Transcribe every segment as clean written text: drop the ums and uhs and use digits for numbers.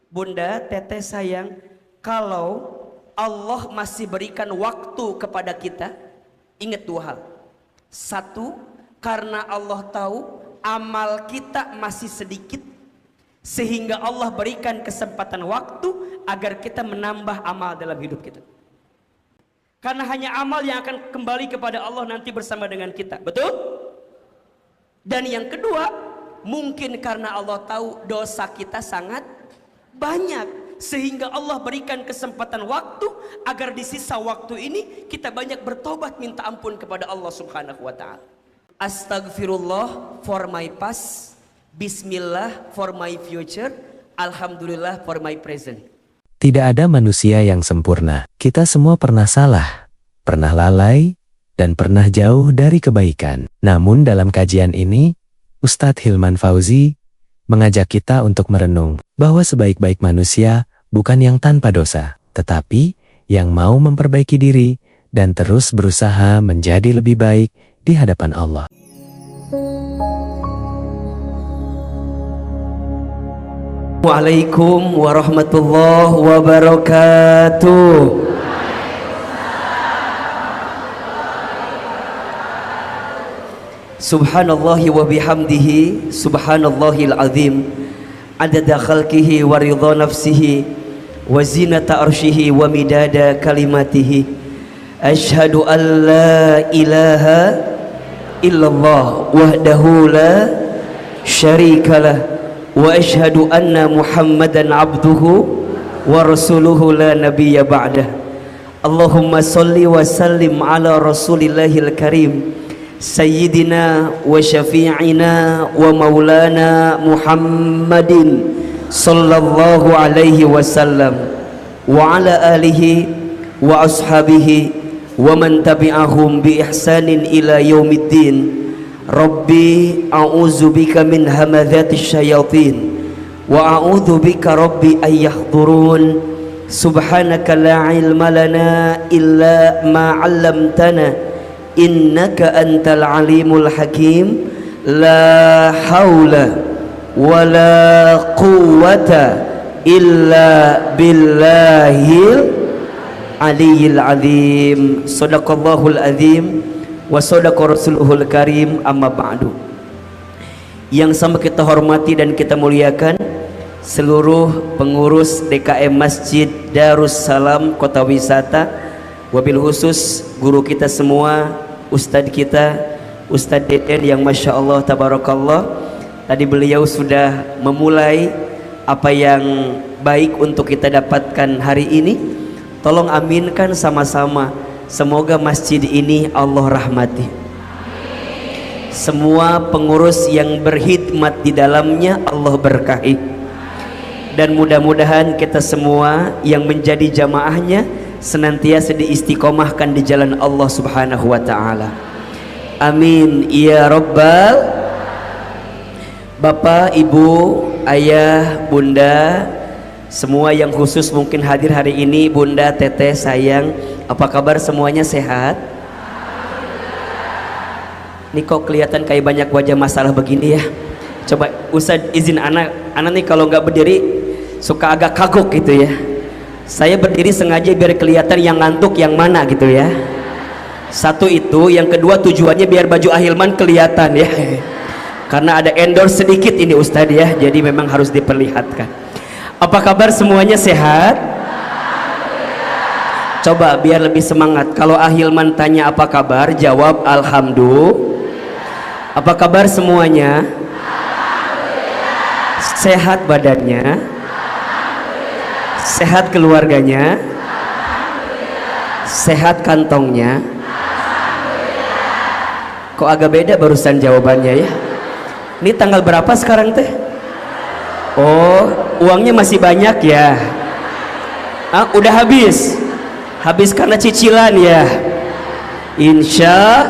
Bunda, teteh sayang, kalau Allah masih berikan waktu kepada kita, ingat dua hal. Satu, karena Allah tahu amal kita masih sedikit, sehingga Allah berikan kesempatan waktu agar kita menambah amal dalam hidup kita. Karena hanya amal yang akan kembali kepada Allah nanti bersama dengan kita. Betul? Dan yang kedua, mungkin karena Allah tahu dosa kita sangat banyak, sehingga Allah berikan kesempatan waktu agar di sisa waktu ini kita banyak bertobat minta ampun kepada Allah Subhanahu wa taala. Astagfirullah for my past, bismillah for my future, alhamdulillah for my present. Tidak ada manusia yang sempurna. Kita semua pernah salah, pernah lalai, dan pernah jauh dari kebaikan. Namun dalam kajian ini, Ustadz Hilman Fauzi mengajak kita untuk merenung bahwa sebaik-baik manusia bukan yang tanpa dosa, tetapi yang mau memperbaiki diri dan terus berusaha menjadi lebih baik di hadapan Allah. Waalaikumsalam warahmatullahi wabarakatuh. Subhanallahi wa bihamdihi, subhanallahil azim, adada khalqihi wa ridha nafsihi wa zinata arshihi wa midada kalimatihi. Ashhadu an la ilaha illallah wahdahu la syarikalah wa ashhadu anna Muhammadan abduhu wa rasuluhu la nabiyya ba'dah. Allahumma salli wa sallim ala rasulillahil karim sayyidina wa syafi'ina wa maulana Muhammadin sallallahu alaihi wasallam wa ala alihi wa ashabihi wa man tabi'ahum bi ihsanin ila yaumiddin. Rabbi a'udzu bika min hamadzatis syayatin wa a'udzu bika rabbi ay yahdurun. Subhanaka la ilma lana illa ma 'allamtana innaka antal alimul hakim. La haula wa la quwwata illa billahil aliyil azim. Sadaqallahul azim wa sadaqa rasuluhul karim, amma ba'du. Yang sama kita hormati dan kita muliakan seluruh pengurus DKM Masjid Darussalam Kota Wisata, wabil khusus guru kita semua, ustadz kita Ustadz Deden yang Masya Allah tabarakallah. Tadi beliau sudah memulai apa yang baik untuk kita dapatkan hari ini. Tolong aminkan sama-sama, semoga masjid ini Allah rahmati. Semua pengurus yang berkhidmat di dalamnya Allah berkahi. Dan mudah-mudahan kita semua yang menjadi jamaahnya senantiasa diistiqomahkan di jalan Allah Subhanahu wa taala. Amin ya rabbal. Bapak, Ibu, Ayah, Bunda, semua yang khusus mungkin hadir hari ini, Bunda, Teteh sayang, apa kabar semuanya, sehat? Ini kok kelihatan kayak banyak wajah masalah begini ya. Coba Ustaz izin anak nih kalau nggak berdiri suka agak kagok gitu ya. Saya berdiri sengaja biar kelihatan yang ngantuk yang mana gitu ya. Satu itu, yang kedua tujuannya biar baju Ahilman kelihatan ya. Karena ada endorse sedikit ini Ustadz ya, jadi memang harus diperlihatkan. Apa kabar semuanya, sehat? Coba biar lebih semangat. Kalau Ahilman tanya apa kabar, jawab alhamdulillah. Apa kabar semuanya? Sehat badannya? Sehat keluarganya? Sehat kantongnya? Kok agak beda barusan jawabannya ya? Ini tanggal berapa sekarang teh? Oh, uangnya masih banyak ya? Ah, udah habis? Habis karena cicilan ya? Insya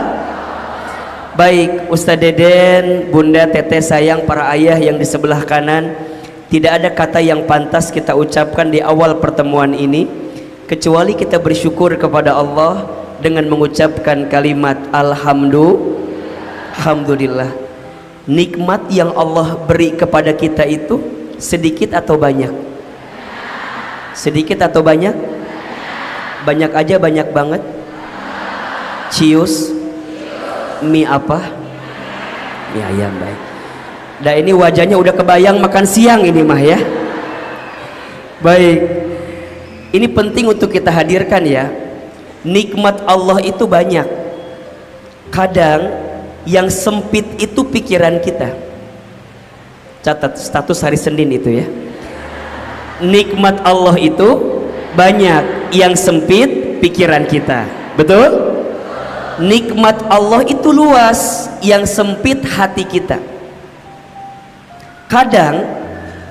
baik. Ustadz Deden, Bunda, Teteh sayang, para ayah yang di sebelah kanan, tidak ada kata yang pantas kita ucapkan di awal pertemuan ini kecuali kita bersyukur kepada Allah dengan mengucapkan kalimat alhamdulillah. Nikmat yang Allah beri kepada kita itu sedikit atau banyak? Sedikit atau banyak? Banyak aja, banyak banget. Cius. Mie apa? Mie ayam, baik. Nah ini wajahnya udah kebayang makan siang ini mah ya. Baik. Ini penting untuk kita hadirkan ya. Nikmat Allah itu banyak. Kadang yang sempit itu pikiran kita. Catat status hari Senin itu ya. Nikmat Allah itu banyak, yang sempit pikiran kita. Betul? Nikmat Allah itu luas, yang sempit hati kita. Kadang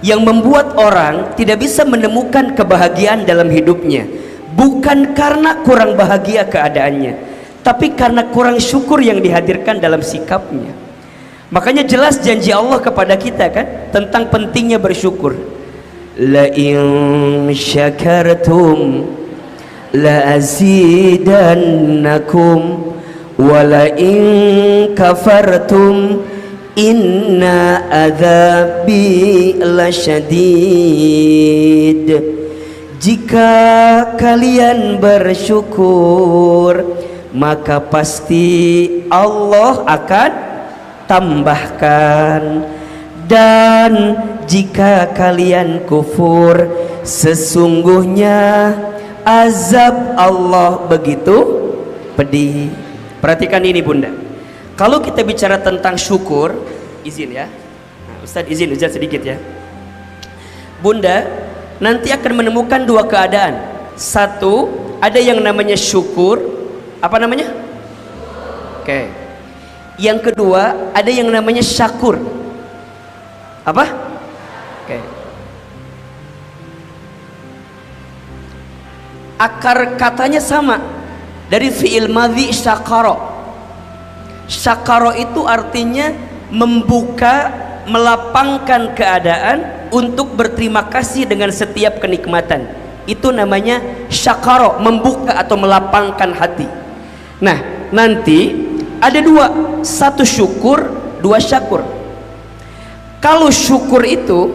yang membuat orang tidak bisa menemukan kebahagiaan dalam hidupnya bukan karena kurang bahagia keadaannya, tapi karena kurang syukur yang dihadirkan dalam sikapnya. Makanya jelas janji Allah kepada kita kan tentang pentingnya bersyukur. La in syakartum la azidannakum wa la in kafartum inna adzabi lasyadid. Jika kalian bersyukur maka pasti Allah akan tambahkan, dan jika kalian kufur sesungguhnya azab Allah begitu pedih. Perhatikan ini Bunda, kalau kita bicara tentang syukur, izin ya, Ustadz izin sedikit ya. Bunda nanti akan menemukan dua keadaan. Satu, ada yang namanya syukur. Apa namanya? Oke. Yang kedua, ada yang namanya syakur. Apa? Oke. Akar katanya sama, dari fi'il madhi syakaro. Syakaro itu artinya membuka, melapangkan keadaan untuk berterima kasih dengan setiap kenikmatan. Itu namanya syakaro, membuka atau melapangkan hati. Nah, nanti ada dua, satu syukur, dua syakur. Kalau syukur itu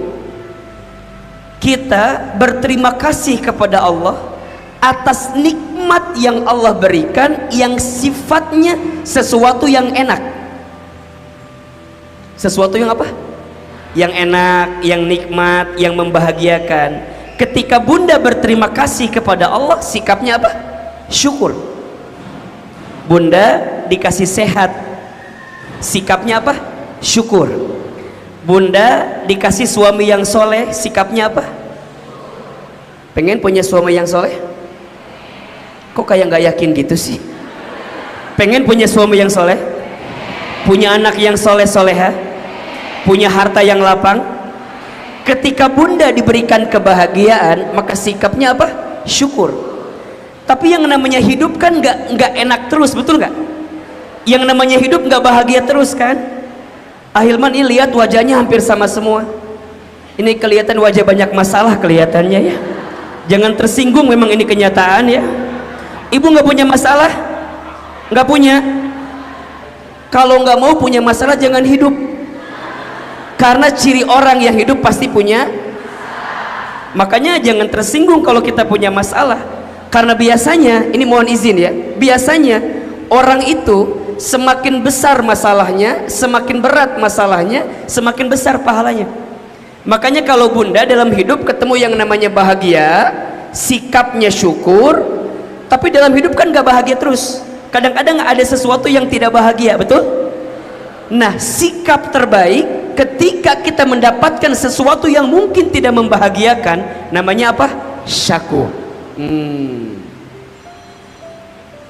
kita berterima kasih kepada Allah atas nikmat yang Allah berikan, yang sifatnya sesuatu yang enak. Sesuatu yang apa? Yang enak, yang nikmat, yang membahagiakan. Ketika Bunda berterima kasih kepada Allah, sikapnya apa? Syukur. Bunda dikasih sehat, sikapnya apa? Syukur. Bunda dikasih suami yang soleh, sikapnya apa? Pengen punya suami yang soleh? Kok kayak nggak yakin gitu sih? Pengen punya suami yang soleh? Punya anak yang soleh-soleha? Punya harta yang lapang? Ketika Bunda diberikan kebahagiaan, maka sikapnya apa? Syukur. Tapi yang namanya hidup kan nggak enak terus, betul nggak? Yang namanya hidup nggak bahagia terus kan? Ahilman ini lihat wajahnya hampir sama semua. Ini kelihatan wajah banyak masalah kelihatannya ya. Jangan tersinggung, memang ini kenyataan ya. Ibu nggak punya masalah? Nggak punya. Kalau nggak mau punya masalah jangan hidup. Karena ciri orang yang hidup pasti punya. Makanya jangan tersinggung kalau kita punya masalah. Karena biasanya, ini mohon izin ya, biasanya orang itu semakin besar masalahnya, semakin berat masalahnya, semakin besar pahalanya. Makanya kalau Bunda dalam hidup ketemu yang namanya bahagia, sikapnya syukur, tapi dalam hidup kan gak bahagia terus. Kadang-kadang ada sesuatu yang tidak bahagia, betul? Nah, sikap terbaik ketika kita mendapatkan sesuatu yang mungkin tidak membahagiakan, namanya apa? Syakur.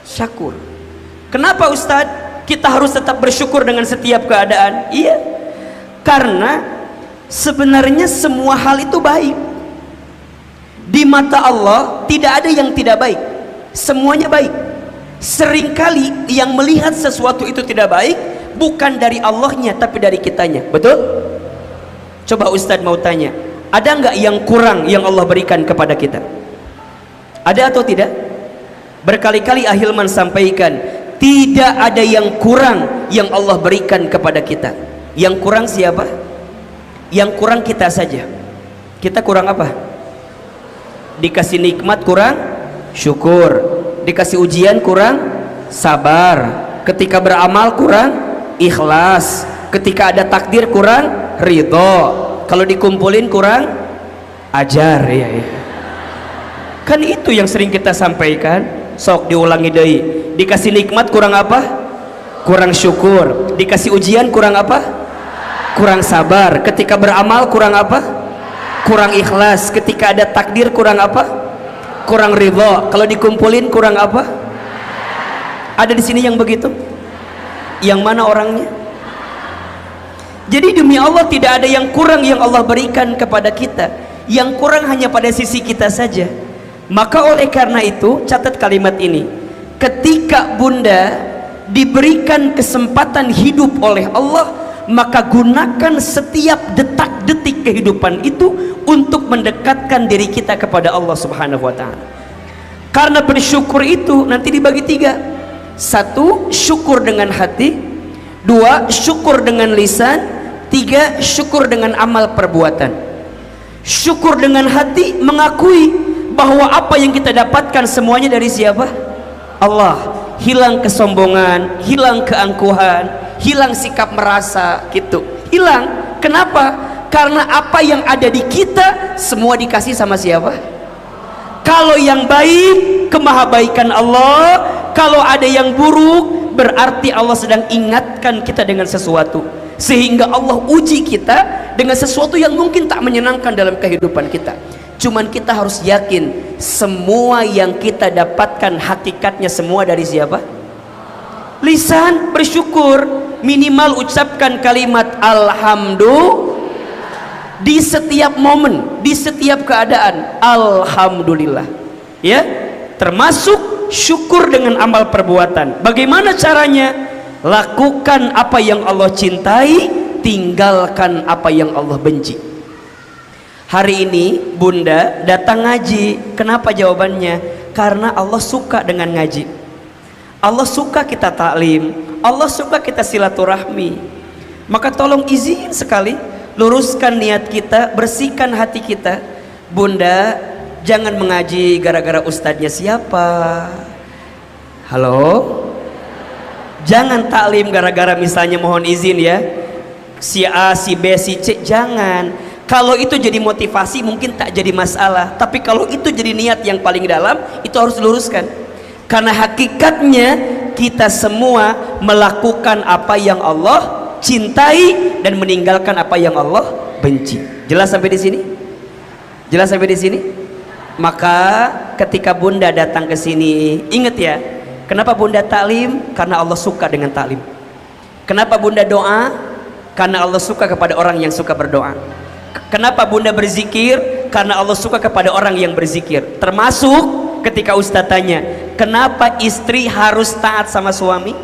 Syakur. Kenapa Ustadz kita harus tetap bersyukur dengan setiap keadaan? Iya, karena sebenarnya semua hal itu baik. Di mata Allah tidak ada yang tidak baik, semuanya baik. Seringkali yang melihat sesuatu itu tidak baik bukan dari Allahnya tapi dari kitanya, betul? Coba Ustadz mau tanya, ada nggak yang kurang yang Allah berikan kepada kita? Ada atau tidak? Berkali-kali Ahilman sampaikan, tidak ada yang kurang yang Allah berikan kepada kita. Yang kurang siapa? Yang kurang kita saja. Kita kurang apa? dikasih nikmat kurang syukur, dikasih ujian kurang sabar, ketika beramal kurang ikhlas, ketika ada takdir kurang ridho, kalau dikumpulin kurang ajar. Ya. Kan itu yang sering kita sampaikan. Sok diulangi deui. Dikasih nikmat kurang apa? Kurang syukur. Dikasih ujian kurang apa? Kurang sabar. Ketika beramal kurang apa? Kurang ikhlas. Ketika ada takdir kurang apa? Kurang ridho. Kalau dikumpulin kurang apa? Ada di sini yang begitu? Yang mana orangnya? Jadi demi Allah tidak ada yang kurang yang Allah berikan kepada kita. Yang kurang hanya pada sisi kita saja. Maka oleh karena itu, catat kalimat ini. Ketika bunda diberikan kesempatan hidup oleh Allah, maka gunakan setiap detak-detik kehidupan itu untuk mendekatkan diri kita kepada Allah Subhanahu wa ta'ala. Karena bersyukur itu nanti dibagi 3. 1, syukur dengan hati. 2, syukur dengan lisan. 3, syukur dengan amal perbuatan. Syukur dengan hati, mengakui bahwa apa yang kita dapatkan semuanya dari siapa? Allah. Hilang kesombongan, hilang keangkuhan, hilang sikap merasa gitu, hilang. Kenapa? Karena apa yang ada di kita semua dikasih sama siapa? Kalau yang baik, kemahabaikan Allah. Kalau ada yang buruk, berarti Allah sedang ingatkan kita dengan sesuatu, sehingga Allah uji kita dengan sesuatu yang mungkin tak menyenangkan dalam kehidupan kita. Cuman kita harus yakin semua yang kita dapatkan hakikatnya semua dari siapa? Lisan, bersyukur, minimal ucapkan kalimat alhamdulillah di setiap momen, di setiap keadaan. Alhamdulillah. Ya, termasuk syukur dengan amal perbuatan. Bagaimana caranya? Lakukan apa yang Allah cintai, tinggalkan apa yang Allah benci. Hari ini bunda datang ngaji. Kenapa jawabannya? Karena Allah suka dengan ngaji. Allah suka kita taklim. Allah suka kita silaturahmi. Maka tolong izin sekali, luruskan niat kita, bersihkan hati kita. Bunda jangan mengaji gara-gara ustadznya siapa. Halo? Jangan taklim gara-gara misalnya mohon izin ya, si A, si B, si C. Jangan. Kalau itu jadi motivasi mungkin tak jadi masalah, tapi kalau itu jadi niat yang paling dalam, itu harus diluruskan. Karena hakikatnya kita semua melakukan apa yang Allah cintai dan meninggalkan apa yang Allah benci. Jelas sampai di sini? Jelas sampai di sini? Maka ketika bunda datang ke sini, ingat ya, kenapa bunda taklim? Karena Allah suka dengan taklim. Kenapa bunda doa? Karena Allah suka kepada orang yang suka berdoa. Kenapa bunda berzikir? Karena Allah suka kepada orang yang berzikir. Termasuk ketika ustaz tanya, kenapa istri harus taat sama suami?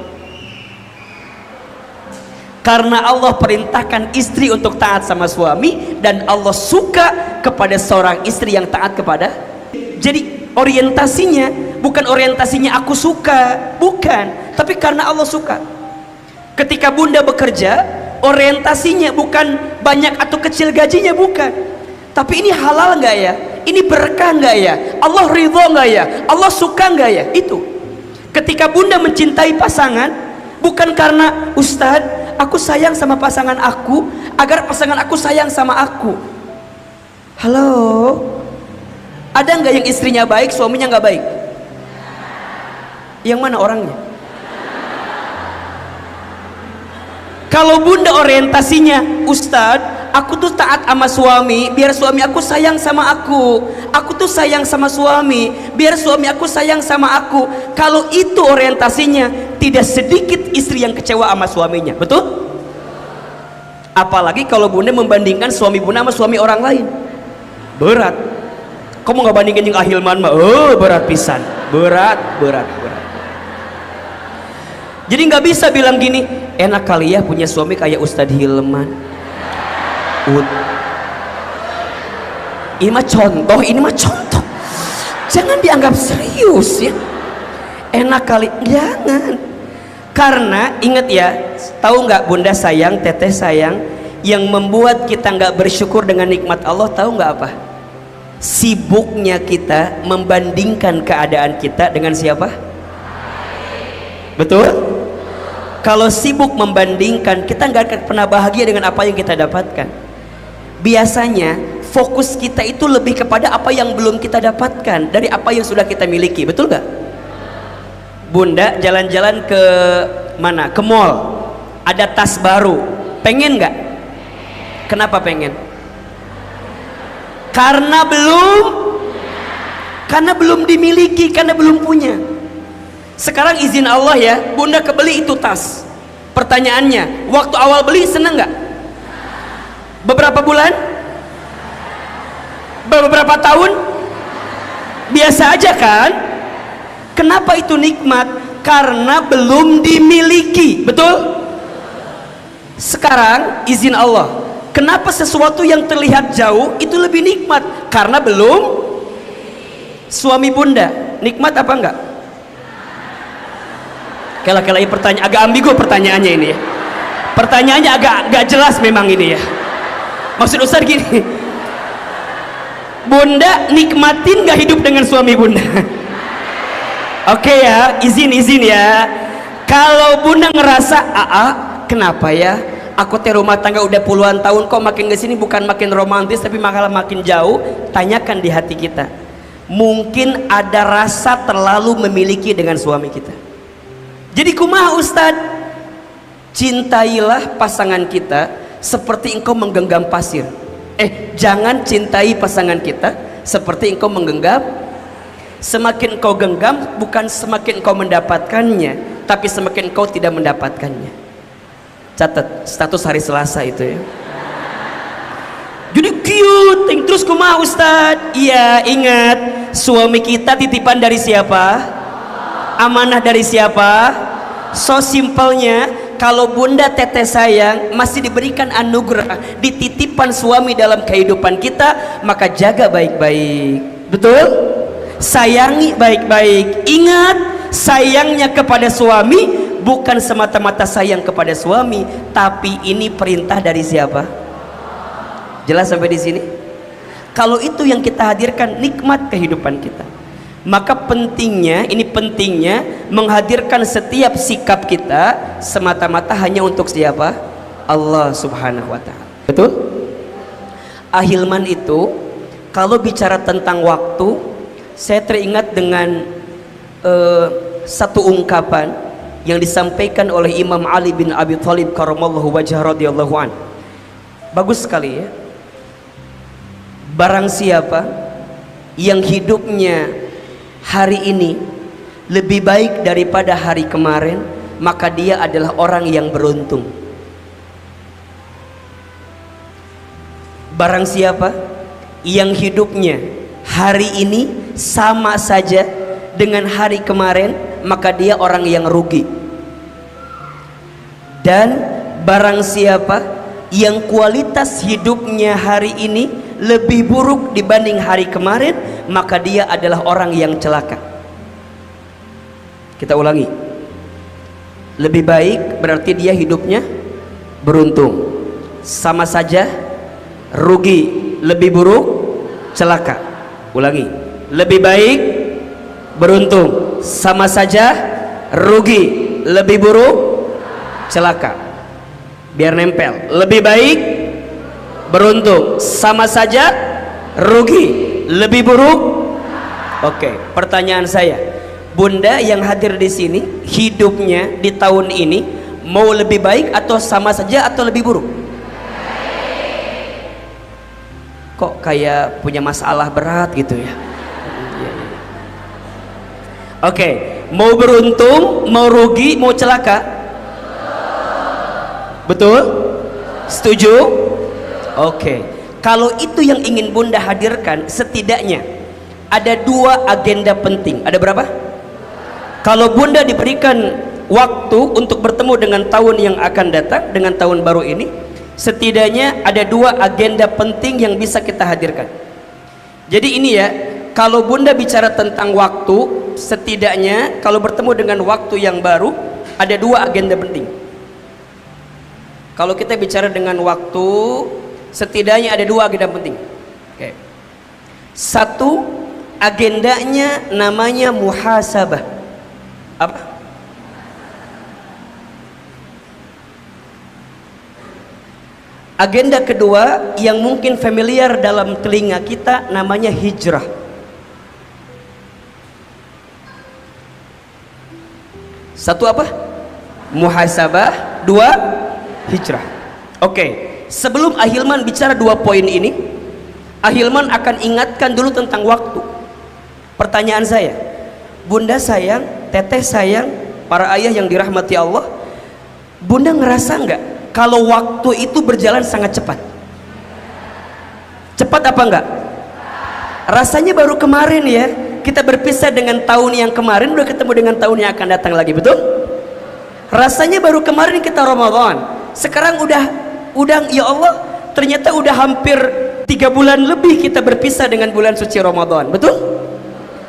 Karena Allah perintahkan istri untuk taat sama suami, dan Allah suka kepada seorang istri yang taat kepada. Jadi orientasinya bukan orientasinya aku suka, bukan, tapi karena Allah suka. Ketika bunda bekerja, orientasinya bukan banyak atau kecil gajinya, bukan, tapi ini halal nggak ya, ini berkah nggak ya, Allah ridho nggak ya, Allah suka nggak ya. Itu ketika bunda mencintai pasangan, bukan karena ustadz aku sayang sama pasangan aku agar pasangan aku sayang sama aku. Halo, ada nggak yang istrinya baik suaminya nggak baik? Yang mana orangnya? Kalau bunda orientasinya, ustadz aku tuh taat sama suami biar suami aku sayang sama aku tuh sayang sama suami biar suami aku sayang sama aku. Kalau itu orientasinya, tidak sedikit istri yang kecewa sama suaminya, betul? Apalagi kalau bunda membandingkan suami bunda sama suami orang lain, berat. Kamu nggak bandingin yang Ahilman mah, oh berat pisan, berat. Jadi nggak bisa bilang gini, enak kali ya punya suami kayak Ustadz Hilman. Ini mah contoh. Jangan dianggap serius ya. Enak kali, jangan. Karena ingat ya, tahu nggak bunda sayang, teteh sayang, yang membuat kita nggak bersyukur dengan nikmat Allah, tahu nggak apa? Sibuknya kita membandingkan keadaan kita dengan siapa? Betul? Kalau sibuk membandingkan, kita nggak akan pernah bahagia dengan apa yang kita dapatkan. Biasanya fokus kita itu lebih kepada apa yang belum kita dapatkan dari apa yang sudah kita miliki. Betul nggak? Bunda jalan-jalan ke mana? Ke mall, ada tas baru, pengen nggak? Kenapa pengen? Karena belum dimiliki, karena belum punya. Sekarang izin Allah ya, Bunda kebeli itu tas. Pertanyaannya, waktu awal beli senang nggak? Beberapa bulan? Beberapa tahun? Biasa aja kan? Kenapa itu nikmat? Karena belum dimiliki. Betul? Sekarang izin Allah, kenapa sesuatu yang terlihat jauh itu lebih nikmat? Karena belum. Suami Bunda nikmat apa enggak? Kela-kela pertanyaan agak ambigu pertanyaannya ini ya. Pertanyaannya agak jelas memang ini ya. Maksud Ustaz gini, Bunda nikmatin gak hidup dengan suami Bunda? Oke ya, izin ya. Kalau Bunda ngerasa, kenapa ya? Aku teh rumah tangga udah puluhan tahun kok makin kesini bukan makin romantis tapi malah makin jauh. Tanyakan di hati kita. Mungkin ada rasa terlalu memiliki dengan suami kita. Jadi kumaha Ustad? Cintailah pasangan kita seperti engkau menggenggam pasir. Jangan cintai pasangan kita seperti engkau menggenggam. Semakin engkau genggam bukan semakin engkau mendapatkannya, tapi semakin engkau tidak mendapatkannya. Catat status hari Selasa itu ya. Jadi cute, terus kumaha Ustad? Iya, ingat suami kita titipan dari siapa? Amanah dari siapa? So simpelnya, kalau Bunda teteh sayang masih diberikan anugerah dititipan suami dalam kehidupan kita, maka jaga baik-baik. Betul? Sayangi baik-baik. Ingat, sayangnya kepada suami bukan semata-mata sayang kepada suami, tapi ini perintah dari siapa? Jelas sampai di sini? Kalau itu yang kita hadirkan, nikmat kehidupan kita. Maka pentingnya menghadirkan setiap sikap kita semata-mata hanya untuk siapa? Allah Subhanahu wa Ta'ala. Betul? Ahilman itu kalau bicara tentang waktu, saya teringat dengan satu ungkapan yang disampaikan oleh Imam Ali bin Abi Thalib karamallahu wajhah radhiyallahu an. Bagus sekali ya. Barang siapa yang hidupnya hari ini lebih baik daripada hari kemarin, maka dia adalah orang yang beruntung. Barang siapa yang hidupnya hari ini sama saja dengan hari kemarin, maka dia orang yang rugi. Dan barang siapa yang kualitas hidupnya hari ini lebih buruk dibanding hari kemarin, maka dia adalah orang yang celaka. Kita ulangi, lebih baik berarti dia hidupnya beruntung, sama saja rugi. Lebih buruk celaka. Ulangi, lebih baik beruntung, sama saja rugi. Lebih buruk celaka. Biar nempel. Lebih baik beruntung, sama saja rugi. Lebih buruk. Oke, pertanyaan saya, Bunda yang hadir di sini hidupnya di tahun ini mau lebih baik atau sama saja atau lebih buruk? Kok kayak punya masalah berat gitu ya? Oke, mau beruntung, mau rugi, mau celaka? Betul? Setuju? Oke, kalau itu yang ingin Bunda hadirkan, setidaknya ada dua agenda penting. Ada berapa? Kalau Bunda diberikan waktu untuk bertemu dengan tahun yang akan datang, dengan tahun baru ini, setidaknya ada dua agenda penting yang bisa kita hadirkan. Jadi ini ya, kalau Bunda bicara tentang waktu, setidaknya kalau bertemu dengan waktu yang baru, ada dua agenda penting. Kalau kita bicara dengan waktu, setidaknya ada dua agenda penting. Oke. Satu, agendanya namanya muhasabah. Apa? Agenda kedua yang mungkin familiar dalam telinga kita namanya hijrah. Satu apa? Muhasabah. Dua, hijrah. Oke, sebelum Ahilman bicara dua poin ini, Ahilman akan ingatkan dulu tentang waktu. Pertanyaan saya, Bunda sayang, Teteh sayang, para ayah yang dirahmati Allah, Bunda ngerasa nggak kalau waktu itu berjalan sangat cepat? Cepat apa enggak? Rasanya baru kemarin ya kita berpisah dengan tahun yang kemarin, udah ketemu dengan tahun yang akan datang lagi, betul? Rasanya baru kemarin kita Ramadan, sekarang udah ya Allah, ternyata udah hampir 3 bulan lebih kita berpisah dengan bulan suci Ramadan, betul?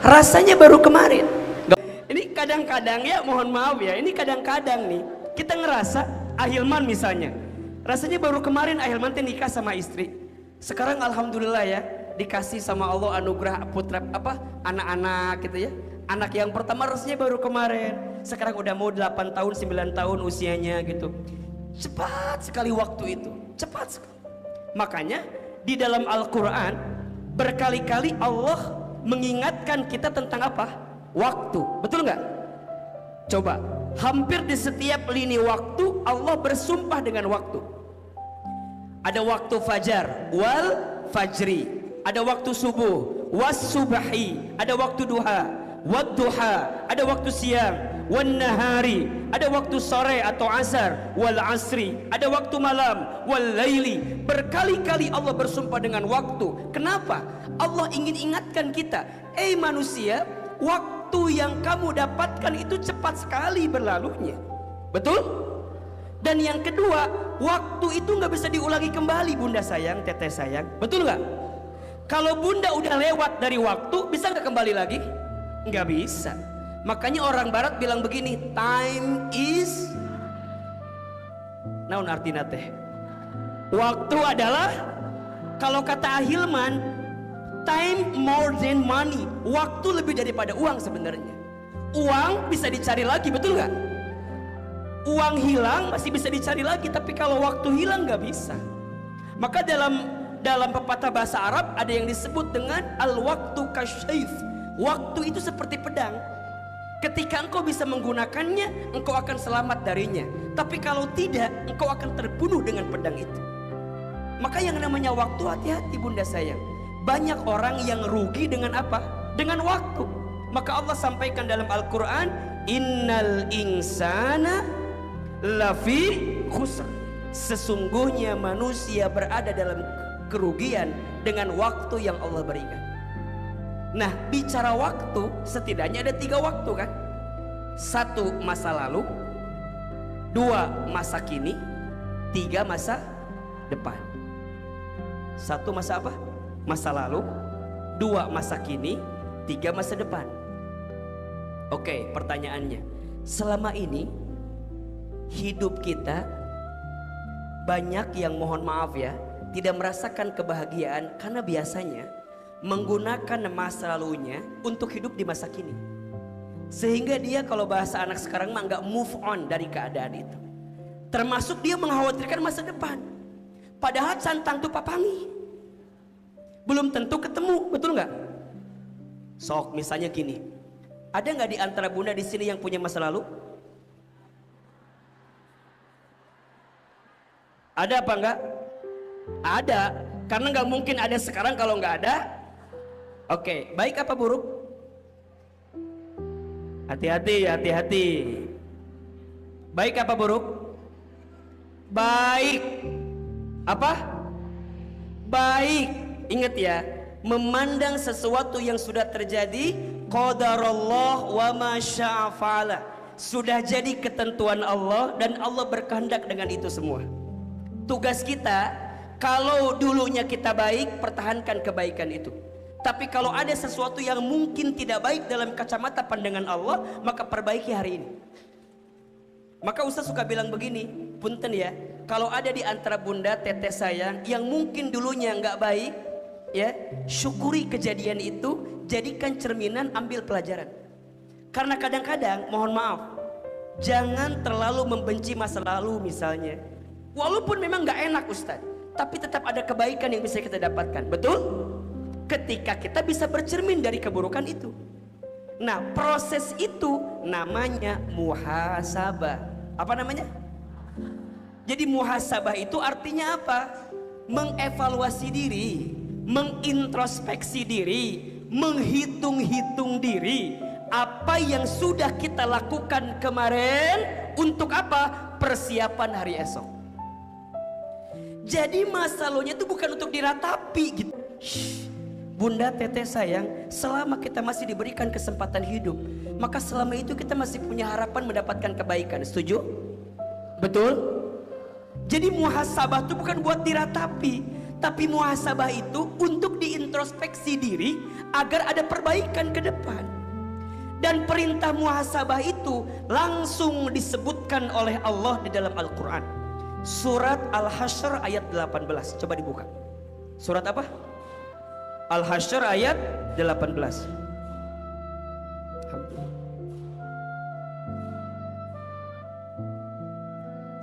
Rasanya baru kemarin. Ini kadang-kadang ya, mohon maaf ya, ini kadang-kadang nih kita ngerasa Ahilman misalnya, rasanya baru kemarin Ahilman nikah sama istri, sekarang alhamdulillah ya dikasih sama Allah anugerah putra anak-anak gitu ya. Anak yang pertama rasanya baru kemarin, sekarang udah mau 8 tahun 9 tahun usianya gitu. Cepat sekali waktu itu, cepat sekali. Makanya di dalam Al-Quran berkali-kali Allah mengingatkan kita tentang apa? Waktu, betul nggak? Coba, hampir di setiap lini waktu Allah bersumpah dengan waktu. Ada waktu fajar, wal fajri. Ada waktu subuh, was subahi. Ada waktu duha, wad duha. Ada waktu siang, wan nahari. Ada waktu sore atau asar, wal asri. Ada waktu malam, wal laili. Berkali-kali Allah bersumpah dengan waktu. Kenapa? Allah ingin ingatkan kita, manusia, waktu yang kamu dapatkan itu cepat sekali berlalunya, betul? Dan yang kedua, waktu itu nggak bisa diulangi kembali, Bunda sayang, Teteh sayang, betul nggak? Kalau Bunda udah lewat dari waktu, bisa nggak kembali lagi? Nggak bisa. Makanya orang Barat bilang begini, time is naon artina teh? Waktu adalah, kalau kata Ahilman, time more than money. Waktu lebih daripada uang sebenarnya. Uang bisa dicari lagi, betul nggak? Uang hilang masih bisa dicari lagi, tapi kalau waktu hilang nggak bisa. Maka dalam pepatah bahasa Arab ada yang disebut dengan al-waktu kasyif. Waktu itu seperti pedang. Ketika engkau bisa menggunakannya, engkau akan selamat darinya. Tapi kalau tidak, engkau akan terbunuh dengan pedang itu. Maka yang namanya waktu, hati-hati Bunda sayang. Banyak orang yang rugi dengan apa? Dengan waktu. Maka Allah sampaikan dalam Al-Quran, innal insana lafi khusr. Sesungguhnya manusia berada dalam kerugian dengan waktu yang Allah berikan. Nah, bicara waktu, setidaknya ada 3 waktu kan? 1 masa lalu, 2 masa kini, 3 masa depan. 1 masa apa? Masa lalu, 2 masa kini, 3 masa depan. Oke, pertanyaannya, selama ini hidup kita banyak yang, mohon maaf ya, tidak merasakan kebahagiaan karena biasanya menggunakan masa lalunya untuk hidup di masa kini, sehingga dia, kalau bahasa anak sekarang mah, nggak move on dari keadaan itu. Termasuk dia mengkhawatirkan masa depan, padahal cantang tuh papangi, belum tentu ketemu, betul nggak? Sok misalnya gini, ada nggak di antara Bunda di sini yang punya masa lalu? Ada apa enggak? Ada, karena nggak mungkin ada sekarang kalau nggak ada. Oke, baik apa buruk? Hati-hati, hati-hati. Baik apa buruk? Baik. Apa? Baik. Ingat ya, memandang sesuatu yang sudah terjadi, qadarullah wa ma syaa fa'ala. Sudah jadi ketentuan Allah dan Allah berkehendak dengan itu semua. Tugas kita, kalau dulunya kita baik, pertahankan kebaikan itu. Tapi kalau ada sesuatu yang mungkin tidak baik dalam kacamata pandangan Allah, maka perbaiki hari ini. Maka Ustaz suka bilang begini, punten ya, kalau ada di antara Bunda, Teteh sayang, yang mungkin dulunya nggak baik, Ya, syukuri kejadian itu, jadikan cerminan, ambil pelajaran. Karena kadang-kadang, mohon maaf, jangan terlalu membenci masa lalu misalnya. Walaupun memang gak enak Ustaz, tapi tetap ada kebaikan yang bisa kita dapatkan. Betul? Ketika kita bisa bercermin dari keburukan itu. Nah, proses itu namanya muhasabah. Apa namanya? Jadi muhasabah itu artinya apa? Mengevaluasi diri, mengintrospeksi diri, menghitung-hitung diri. Apa yang sudah kita lakukan kemarin, untuk apa? Persiapan hari esok. Jadi masa lalunya itu bukan untuk diratapi gitu. Bunda, teteh sayang, selama kita masih diberikan kesempatan hidup, maka selama itu kita masih punya harapan mendapatkan kebaikan. Setuju? Betul? Jadi muhasabah itu bukan buat diratapi, tapi muhasabah itu untuk diintrospeksi diri agar ada perbaikan ke depan. Dan perintah muhasabah itu langsung disebutkan oleh Allah di dalam Al-Quran. Surat Al-Hasyr ayat 18. Coba dibuka. Surat apa? Al-Hasyr ayat 18.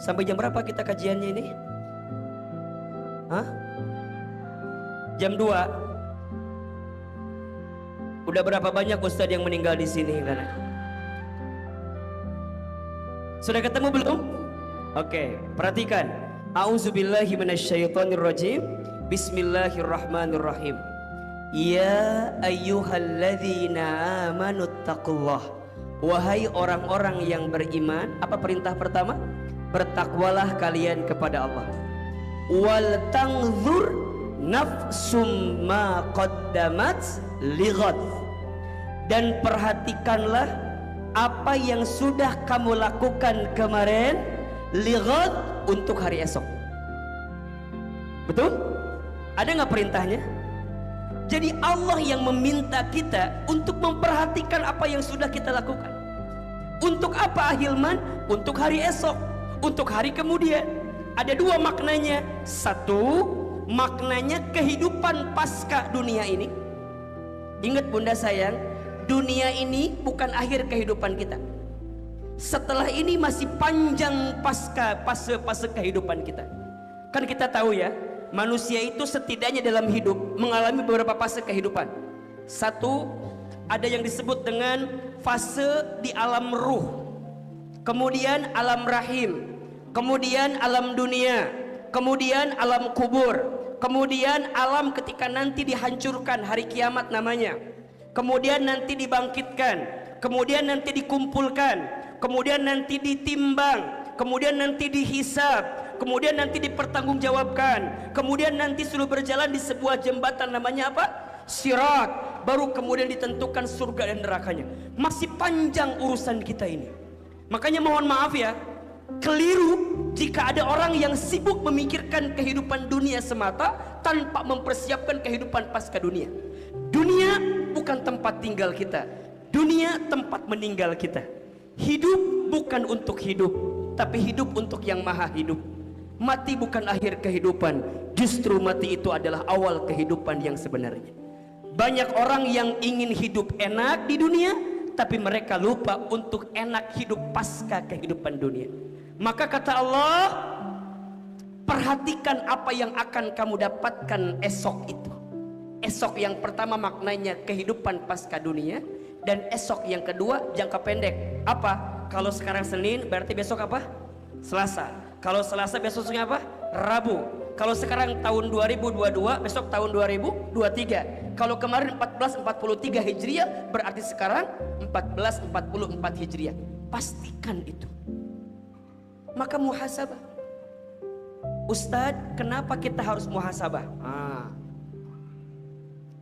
Sampai jam berapa kita kajiannya ini? Hah? Jam 2. Udah berapa banyak ustadz yang meninggal di sini? Sudah ketemu belum? Oke, perhatikan. A'udzubillahi minasyaitonirrajim. Bismillahirrahmanirrahim. Ya ayyuhalladzina amanuttaqullah. Wahai orang-orang yang beriman, apa perintah pertama? Bertakwalah kalian kepada Allah. Wal tanzur nafsum ma qaddamat lighad. Dan perhatikanlah apa yang sudah kamu lakukan kemarin, lighad, untuk hari esok. Betul? Ada nggak perintahnya? Jadi Allah yang meminta kita untuk memperhatikan apa yang sudah kita lakukan. Untuk apa Ahilman? Untuk hari esok, untuk hari kemudian. Ada dua maknanya. Satu, maknanya kehidupan pasca dunia ini. Ingat bunda sayang, dunia ini bukan akhir kehidupan kita. Setelah ini masih panjang fase kehidupan kita. Kan kita tahu ya, manusia itu setidaknya dalam hidup mengalami beberapa fase kehidupan. Satu, ada yang disebut dengan fase di alam ruh, kemudian alam rahim, kemudian alam dunia, kemudian alam kubur, kemudian alam ketika nanti dihancurkan, hari kiamat namanya, kemudian nanti dibangkitkan, kemudian nanti dikumpulkan, kemudian nanti ditimbang, kemudian nanti dihisab, kemudian nanti dipertanggungjawabkan, kemudian nanti sudah berjalan di sebuah jembatan namanya apa? Sirat. Baru kemudian ditentukan surga dan nerakanya. Masih panjang urusan kita ini. Makanya mohon maaf ya, keliru jika ada orang yang sibuk memikirkan kehidupan dunia semata tanpa mempersiapkan kehidupan pasca dunia. Dunia bukan tempat tinggal kita, dunia tempat meninggal kita. Hidup bukan untuk hidup, tapi hidup untuk yang maha hidup. Mati bukan akhir kehidupan, justru mati itu adalah awal kehidupan yang sebenarnya. Banyak orang yang ingin hidup enak di dunia, tapi mereka lupa untuk enak hidup pasca kehidupan dunia. Maka kata Allah, perhatikan apa yang akan kamu dapatkan esok itu. Esok yang pertama maknanya kehidupan pasca dunia, dan esok yang kedua jangka pendek. Apa? Kalau sekarang Senin berarti besok apa? Selasa. Kalau Selasa besoknya apa? Rabu. Kalau sekarang tahun 2022, besok tahun 2023. Kalau kemarin 1443 Hijriah, berarti sekarang 1444 Hijriah. Pastikan itu. Maka muhasabah. Ustadz, kenapa kita harus muhasabah?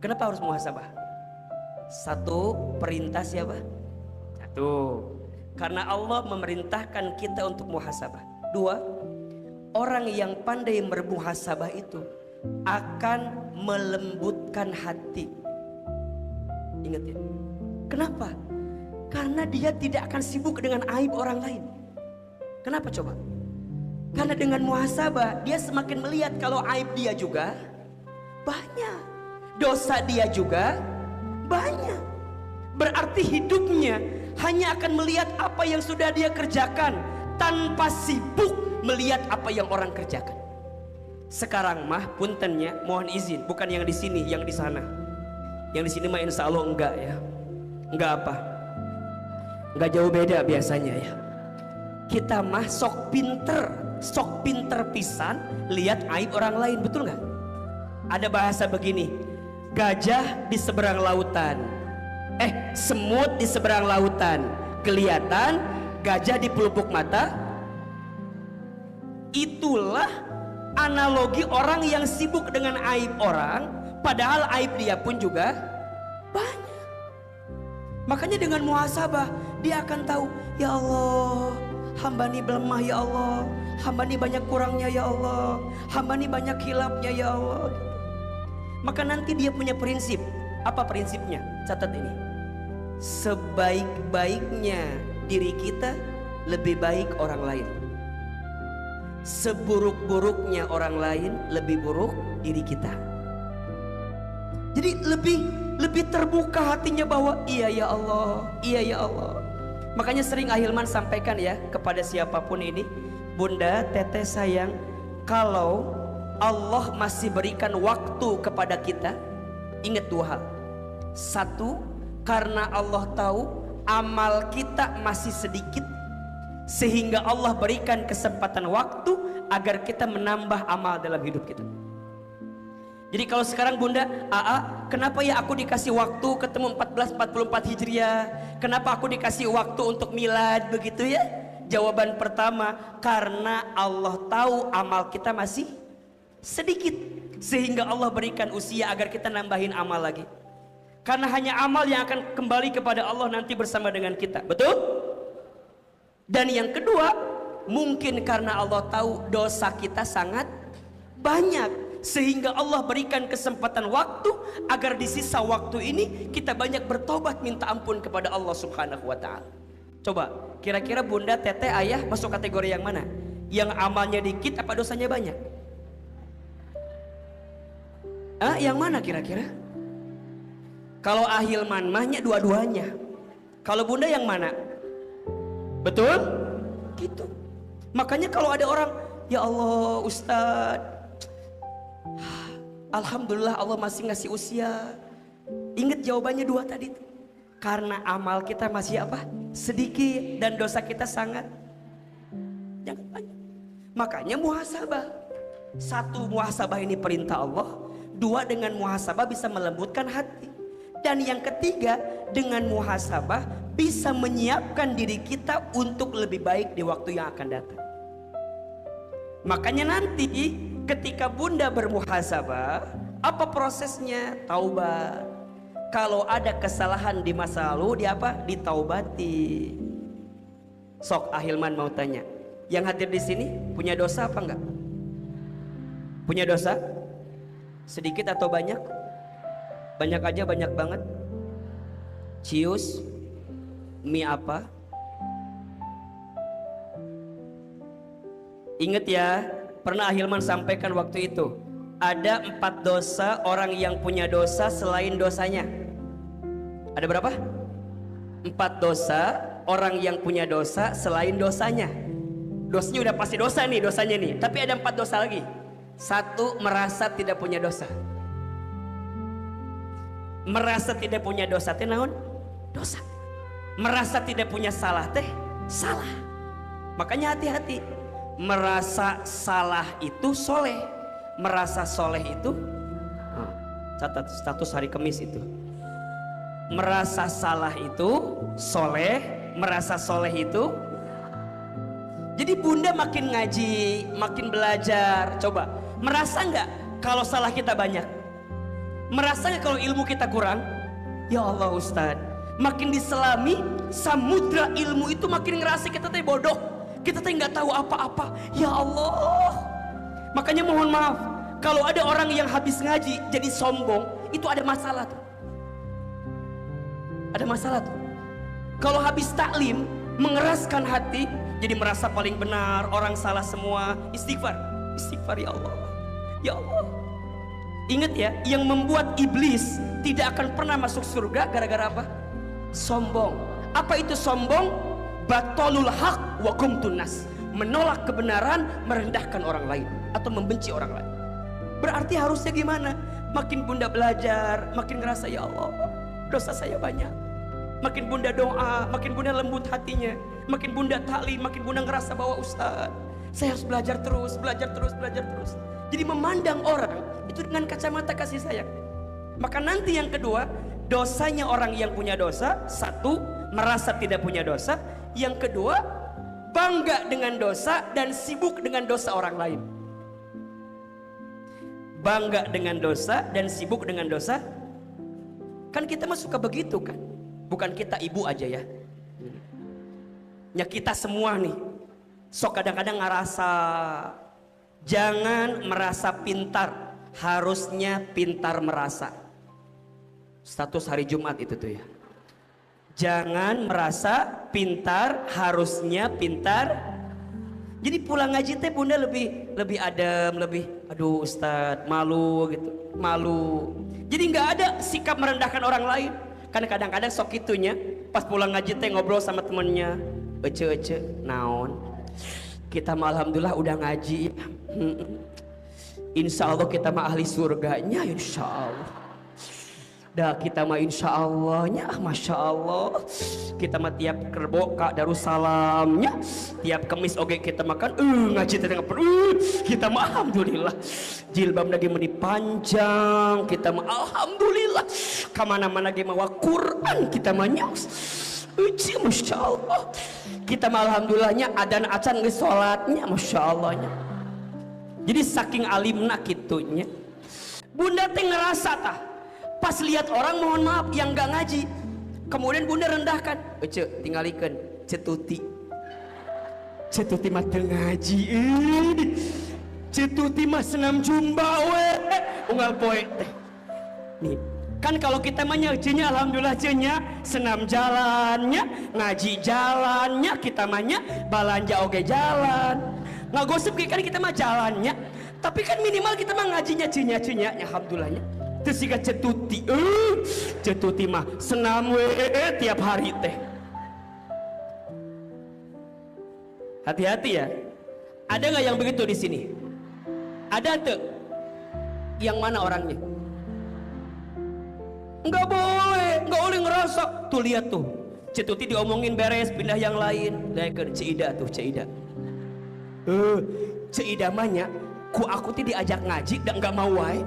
Kenapa harus muhasabah? Satu, perintah siapa? Satu, karena Allah memerintahkan kita untuk muhasabah. Dua, orang yang pandai bermuhasabah itu akan melembutkan hati. Ingat ya. Kenapa? Karena dia tidak akan sibuk dengan aib orang lain. Kenapa coba? Karena dengan muhasabah dia semakin melihat kalau aib dia juga banyak. dosa dia juga banyak. Berarti hidupnya hanya akan melihat apa yang sudah dia kerjakan tanpa sibuk melihat apa yang orang kerjakan. Sekarang mah puntennya, mohon izin, bukan yang di sini, yang di sana. Yang di sini mah insya Allah enggak ya. Enggak apa? Enggak jauh beda biasanya ya. Kita mah sok pinter pisan lihat aib orang lain, betul nggak? Ada bahasa begini, gajah di seberang lautan, semut di seberang lautan, kelihatan gajah di pelupuk mata. Itulah analogi orang yang sibuk dengan aib orang, padahal aib dia pun juga banyak. Makanya dengan muhasabah dia akan tahu, ya Allah, hamba ini lemah ya Allah, hamba ini banyak kurangnya ya Allah, hamba ini banyak hilapnya ya Allah. Maka nanti dia punya prinsip. Apa prinsipnya? Catat ini. Sebaik-baiknya diri kita, lebih baik orang lain. Seburuk-buruknya orang lain, lebih buruk diri kita. Jadi lebih terbuka hatinya bahwa iya ya Allah, iya ya Allah. Makanya sering Ahilman sampaikan ya kepada siapapun ini, Bunda, Teteh sayang, kalau Allah masih berikan waktu kepada kita, ingat dua hal. Satu, karena Allah tahu amal kita masih sedikit, sehingga Allah berikan kesempatan waktu agar kita menambah amal dalam hidup kita. Jadi kalau sekarang Bunda, kenapa ya aku dikasih waktu ketemu 1444 Hijriah? Kenapa aku dikasih waktu untuk milad begitu ya? Jawaban pertama, karena Allah tahu amal kita masih sedikit, sehingga Allah berikan usia agar kita nambahin amal lagi. Karena hanya amal yang akan kembali kepada Allah nanti bersama dengan kita, betul? Dan yang kedua, mungkin karena Allah tahu dosa kita sangat banyak, sehingga Allah berikan kesempatan waktu agar di sisa waktu ini kita banyak bertobat minta ampun kepada Allah Subhanahu wa Ta'ala. Coba, kira-kira Bunda, Teteh, Ayah masuk kategori yang mana? Yang amalnya dikit apa dosanya banyak? Yang mana kira-kira? Kalau Ahilman mahnya dua-duanya. Kalau Bunda yang mana? Betul? Gitu. Makanya kalau ada orang, ya Allah Ustadz, alhamdulillah Allah masih ngasih usia. Ingat jawabannya dua tadi. Karena amal kita masih apa? Sedikit, dan dosa kita sangat jangan banyak. Makanya muhasabah. Satu, muhasabah ini perintah Allah. Dua, dengan muhasabah bisa melembutkan hati. Dan yang ketiga, dengan muhasabah bisa menyiapkan diri kita untuk lebih baik di waktu yang akan datang. Makanya nanti ketika Bunda bermuhasabah, apa prosesnya? Taubat. Kalau ada kesalahan di masa lalu, ditaubati. Sok Ahilman mau tanya, yang hadir di sini punya dosa apa enggak? Punya dosa? Sedikit atau banyak? Banyak aja, banyak banget. Cius, mie apa? Ingat ya, pernah Ahilman sampaikan waktu itu, ada 4 dosa orang yang punya dosa selain dosanya. Ada berapa? 4 dosa orang yang punya dosa selain dosanya. Dosanya udah pasti dosa nih, dosanya nih. Tapi ada 4 dosa lagi. 1, merasa tidak punya dosa. Merasa tidak punya dosa teh naon? Dosa. Merasa tidak punya salah teh salah. Makanya hati-hati. Merasa salah itu soleh. Merasa soleh itu, catat status hari Kamis itu. Merasa salah itu soleh. Merasa soleh itu. Jadi Bunda makin ngaji, makin belajar. Coba, merasa nggak kalau salah kita banyak? Merasa nggak kalau ilmu kita kurang? Ya Allah Ustadz, makin diselami samudra ilmu itu makin ngerasa kita teh bodoh, kita teh nggak tahu apa-apa. Ya Allah, makanya mohon maaf kalau ada orang yang habis ngaji jadi sombong, itu ada masalah tuh. Ada masalah tuh. Kalau habis taklim mengeraskan hati, jadi merasa paling benar, orang salah semua. Istighfar, istighfar ya Allah, ya Allah. Ingat ya, yang membuat iblis tidak akan pernah masuk surga gara-gara apa? Sombong. Apa itu sombong? Batolul haq wa gumtun nas, menolak kebenaran, merendahkan orang lain atau membenci orang lain. Berarti harusnya gimana? Makin bunda belajar, makin ngerasa ya Allah, dosa saya banyak. Makin bunda doa, makin bunda lembut hatinya. Makin bunda taklim, makin bunda ngerasa bahwa Ustaz, saya harus belajar terus, belajar terus, belajar terus. Jadi memandang orang itu dengan kacamata kasih sayang. Maka nanti yang kedua, dosanya orang yang punya dosa, satu, merasa tidak punya dosa. Yang kedua, bangga dengan dosa dan sibuk dengan dosa orang lain. Bangga dengan dosa dan sibuk dengan dosa. Kan kita mah suka begitu kan? Bukan kita, ibu aja ya. Ya kita semua nih. Sok kadang-kadang ngerasa. Jangan merasa pintar, harusnya pintar merasa. Status hari Jumat itu tuh ya. Jangan merasa pintar, harusnya pintar. Jadi pulang ngaji teh bunda lebih adem, lebih aduh Ustadz malu gitu, malu. Jadi nggak ada sikap merendahkan orang lain. Karena kadang-kadang sok itunya pas pulang ngaji teh ngobrol sama temennya, ece naon. Kita mah alhamdulillah udah ngaji. Insya Allah kita mah ahli surganya, insya Allah. Dah kita mah insya Allahnya, masya Allah. Kita mah tiap kerbo kak Darussalamnya, tiap kemis oke kita makan. Ngaji tengah perut. Kita mah alhamdulillah. Jilbab lagi meni panjang. Kita mah alhamdulillah. Kamana-mana lagi mawa Quran kita mah nyaus. Masya Allah. Kita mah alhamdulillahnya adan acan geus salatnya, masya Allahnya. Jadi saking alimna kitunya. Bunda teh ngerasa tah pas lihat orang mohon maaf yang nggak ngaji, kemudian bunda rendahkan, tinggalikeun cetuti mah teu ngaji, cetuti mah senam jumba we unggal poe teh. Nih kan kalau kita mah nya alhamdulillah nya senam jalannya, ngaji jalannya, kita mah nya balanja oge jalan, ngagosip kan kita mah jalannya, tapi kan minimal kita mah ngajinya nya alhamdulillahnya. Terus jika cetuti mah senam we tiap hari teh. Hati-hati ya. Ada nggak yang begitu di sini? Ada tuh? Yang mana orangnya? Nggak boleh ngerasa. Tuh lihat tuh, cetuti diomongin beres, pindah yang lain. Lihat Cida tuh, Cida. Cida mahnya, ku aku tuh diajak ngaji, dan nggak mau wae.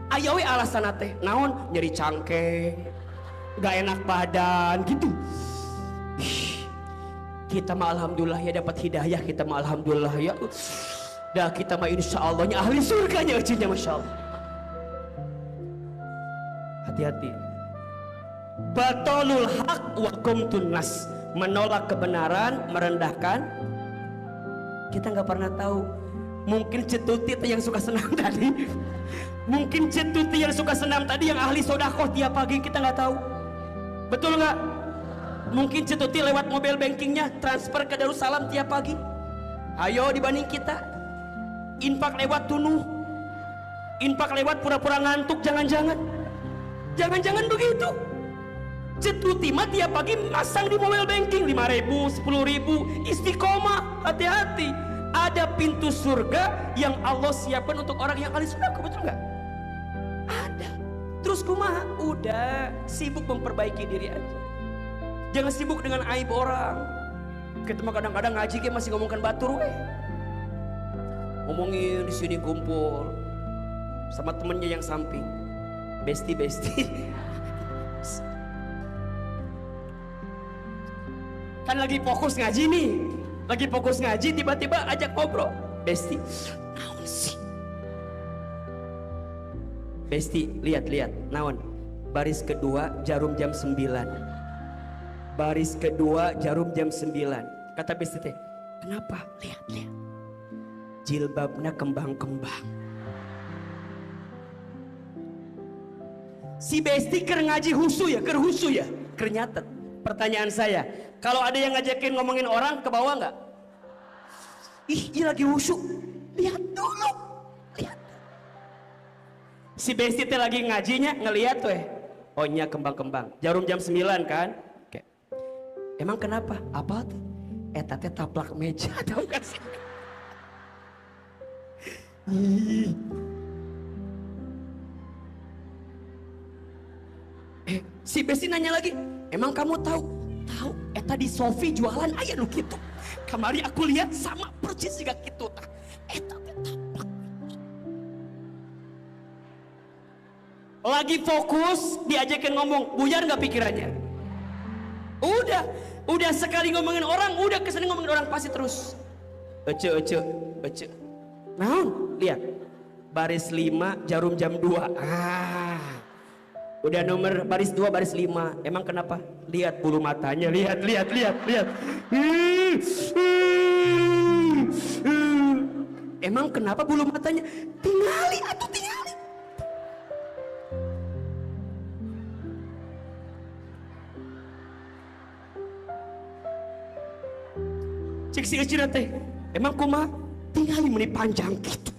Ayo we alasan teh naon, nyeri cangkeng, gak enak badan gitu. Kita mah alhamdulillah ya dapat hidayah, kita mah alhamdulillah ya. Dah kita mah insya Allahnya ahli surganya ujinya, masya Allah. Hati-hati. Batolul haq wa gumtun nas, menolak kebenaran, merendahkan. Kita nggak pernah tahu. Mungkin cetuti yang suka senam tadi. Mungkin cetuti yang suka senam tadi yang ahli sodakoh tiap pagi, kita nggak tahu. Betul nggak? Mungkin cetuti lewat mobile bankingnya transfer ke Darussalam tiap pagi. Ayo dibanding kita. Infak lewat tunuh, infak lewat pura-pura ngantuk, jangan-jangan begitu. Cetuti mah tiap pagi masang di mobile banking 5.000, 10.000, istiqomah. Hati-hati. Ada pintu surga yang Allah siapkan untuk orang yang ahli sedekah, betul nggak? Ada. Terus kumaha? Udah sibuk memperbaiki diri aja. Jangan sibuk dengan aib orang. Kita mah kadang-kadang ngaji kayak masih ngomongkan batur weh. Ngomongin di sini kumpul sama temennya yang samping. Besti. Kan lagi fokus ngaji nih. Lagi fokus ngaji, tiba-tiba ajak ngobrol. Besti, naon sih? Besti, lihat, naon? Baris kedua, jarum jam 9. Baris kedua, jarum jam 9. Kata Besti teh, kenapa? Lihat. Jilbabnya kembang-kembang. Si Besti ker ngaji husu ya, ker nyatet. Pertanyaan saya, kalau ada yang ngajakin ngomongin orang, ke bawah nggak? Ih, dia lagi husu. Lihat dulu. Si Besti teh lagi ngajinya ngeliat weh. Oh nya kembang-kembang. Jarum jam 9 kan? Oke. Emang kenapa? Apa tuh? Eta teh taplak meja tahu gak sih? Si Besti nanya lagi, emang kamu tahu? Tahu, eta di Sofi jualan aya nu kitu. Kamari aku lihat sama persis juga kitu tah. Eta teh taplak. Lagi fokus diajakin ngomong, buyar nggak pikirannya? Udah sekali ngomongin orang, udah kesini ngomongin orang pasti terus. Ece. Naon? Lihat, baris 5, jarum jam 2. Udah nomor baris 2, baris 5. Emang kenapa? Lihat bulu matanya, lihat. Emang kenapa bulu matanya? Tingali. Cek si Ecina teh, emang kumaha? Tingali meni panjang gitu.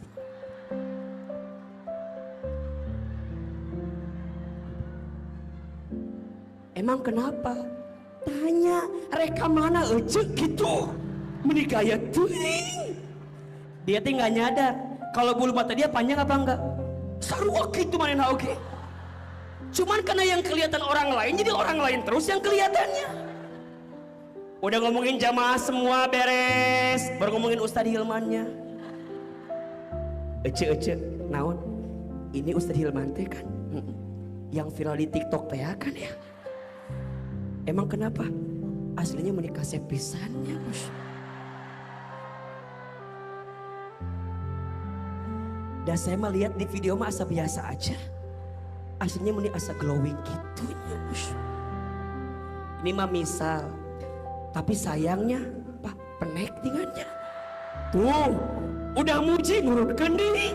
Emang kenapa? Tanya, reka mana Ece gitu. Meni gaya teuing. Dia teh nggak nyadar kalau bulu mata dia panjang apa enggak. Sarua gitu manehna oge. Cuman karena yang kelihatan orang lain, jadi orang lain terus yang kelihatannya. Udah ngomongin jamaah semua beres, baru ngomongin Ustadz Hilmannya. Ece, naon? Ini Ustadz Hilman teh kan, yang viral di TikTok teh kan ya. Emang kenapa? Aslinya menikah sepisannya, Bos. Dan saya mah lihat di video mah asa biasa aja. Aslinya menikah asa glowing gitunya, Bos. Ini mah misal. Tapi sayangnya Pak penek tingannya. Tuh udah muji ngurutkan diri.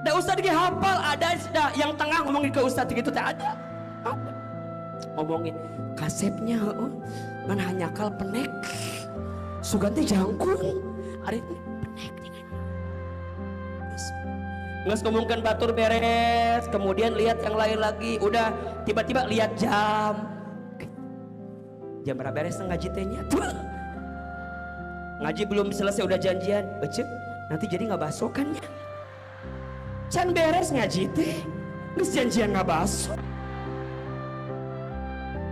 Da Ustadz hafal ada yang tengah ngomongin ke Ustadz gitu teh ada. Ngomongin kasepnya mana hanya kal penek. Suganti jangkung. Ari penek tingannya. Nges ngomongkan batur beres, kemudian lihat yang lain lagi. Udah tiba-tiba lihat jam. Jam berapa beres ngaji tehnya? Ngaji belum selesai udah janjian. Ece, nanti jadi nggak basokannya. Can beres ngaji teh, nges janjian nggak baso.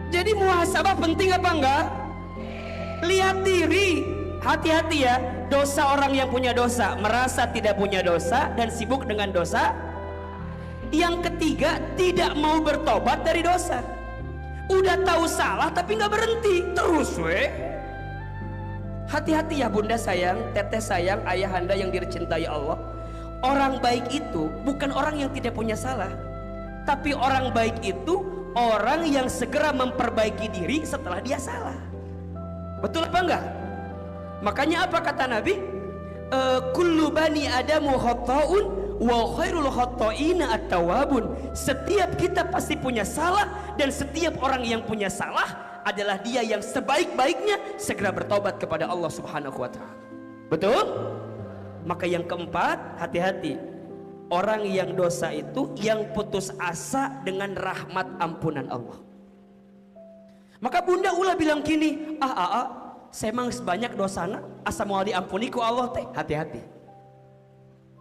Jadi muhasabah penting apa enggak? Lihat diri, hati-hati ya. Dosa orang yang punya dosa, merasa tidak punya dosa dan sibuk dengan dosa. Yang ketiga, tidak mau bertobat dari dosa. Udah tahu salah tapi nggak berhenti terus weh. Hati-hati ya bunda sayang, teteh sayang, ayahanda yang dicintai Allah. Orang baik itu bukan orang yang tidak punya salah, tapi orang baik itu orang yang segera memperbaiki diri setelah dia salah. Betul apa enggak? Makanya apa kata Nabi? Kullu bani adamu khata'un wa khairul khata'ina at-tawwabun. Setiap kita pasti punya salah, dan setiap orang yang punya salah adalah dia yang sebaik-baiknya segera bertobat kepada Allah Subhanahu wa taala. Betul? Maka yang keempat, hati-hati. Orang yang dosa itu yang putus asa dengan rahmat ampunan Allah. Maka bunda ulah bilang gini, saya emang sebanyak dosana asa moal diampuni ku Allah teh. Hati-hati.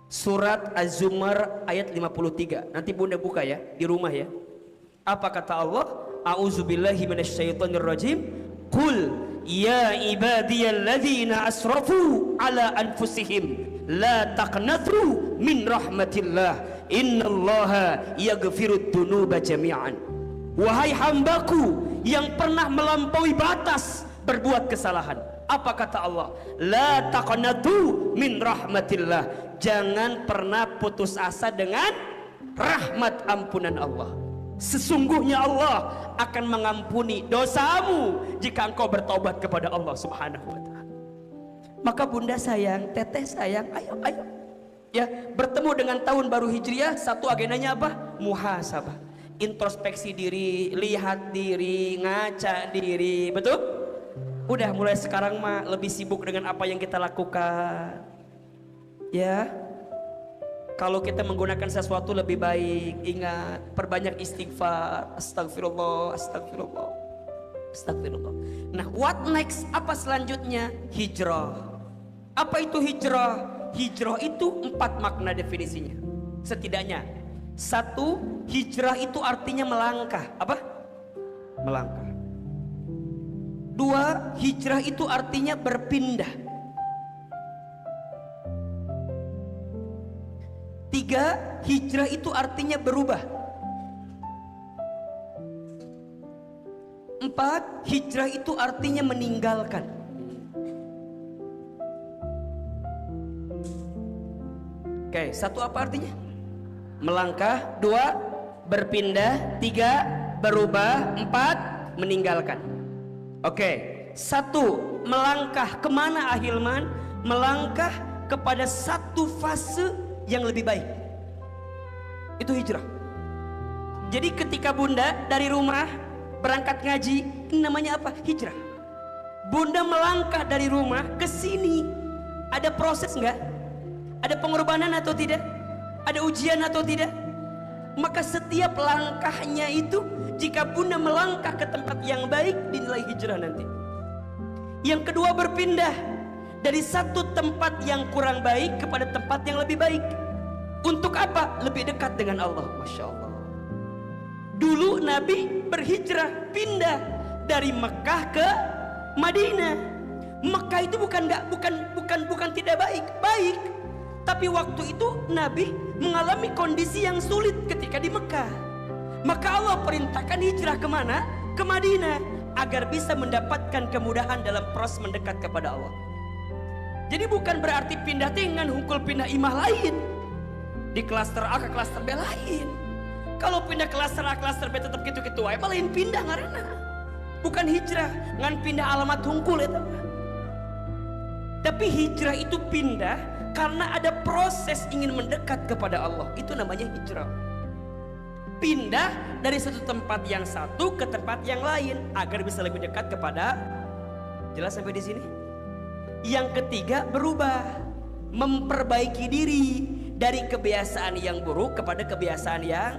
Surat Az-Zumar ayat 53. Nanti bunda buka ya di rumah ya. Apa kata Allah? A'udzubillahi minasyaitonirrajim. Qul ya ibadiyalladzina asrafu ala anfusihim la taqnatu min rahmatillah innallaha yaghfirud dzunuba jami'an. Wahai hambaku yang pernah melampaui batas berbuat kesalahan, apa kata Allah? La taqnatu min rahmatillah. Jangan pernah putus asa dengan rahmat ampunan Allah. Sesungguhnya Allah akan mengampuni dosamu jika engkau bertobat kepada Allah Subhanahu wa taala. Maka bunda sayang, teteh sayang, ayo ya, bertemu dengan tahun baru Hijriah, satu agendanya apa? Muhasabah, introspeksi diri, lihat diri, ngaca diri. Betul? Udah mulai sekarang mah lebih sibuk dengan apa yang kita lakukan, ya. Kalau kita menggunakan sesuatu lebih baik, ingat, perbanyak istighfar. Astagfirullah, astagfirullah, astagfirullah. Nah, what next? Apa selanjutnya? Hijrah. Apa itu hijrah? Hijrah itu 4 makna definisinya. Setidaknya. 1, hijrah itu artinya melangkah. Apa? Melangkah. 2, hijrah itu artinya berpindah. 3, hijrah itu artinya berubah. 4, hijrah itu artinya meninggalkan. Oke, 1 apa artinya? Melangkah. 2, berpindah. 3, berubah. 4, meninggalkan. Oke, 1, melangkah kemana Ahilman? Melangkah kepada satu fase yang lebih baik. Itu hijrah. Jadi ketika bunda dari rumah berangkat ngaji, ini namanya apa? Hijrah. Bunda melangkah dari rumah ke sini, ada proses enggak? Ada pengorbanan atau tidak? Ada ujian atau tidak? Maka setiap langkahnya itu, jika bunda melangkah ke tempat yang baik, dinilai hijrah nanti. Yang kedua, berpindah dari satu tempat yang kurang baik kepada tempat yang lebih baik. Untuk apa? Lebih dekat dengan Allah. Masya Allah. Dulu Nabi berhijrah, pindah dari Mekah ke Madinah. Mekah itu bukan tidak baik, baik. Tapi waktu itu Nabi mengalami kondisi yang sulit ketika di Mekah. Maka Allah perintahkan hijrah kemana? Ke Madinah, agar bisa mendapatkan kemudahan dalam proses mendekat kepada Allah. Jadi bukan berarti pindah dengan hungkul pindah imah lain. Di klaster A ke klaster B lain. Kalau pindah klaster A klaster B tetap gitu-gitu aja, lain pindah ngarana. Bukan hijrah, ngan pindah alamat hungkul itu. Tapi hijrah itu pindah karena ada proses ingin mendekat kepada Allah. Itu namanya hijrah. Pindah dari satu tempat yang satu ke tempat yang lain agar bisa lebih dekat kepada. Jelas sampai di sini? Yang ketiga, berubah, memperbaiki diri dari kebiasaan yang buruk kepada kebiasaan yang,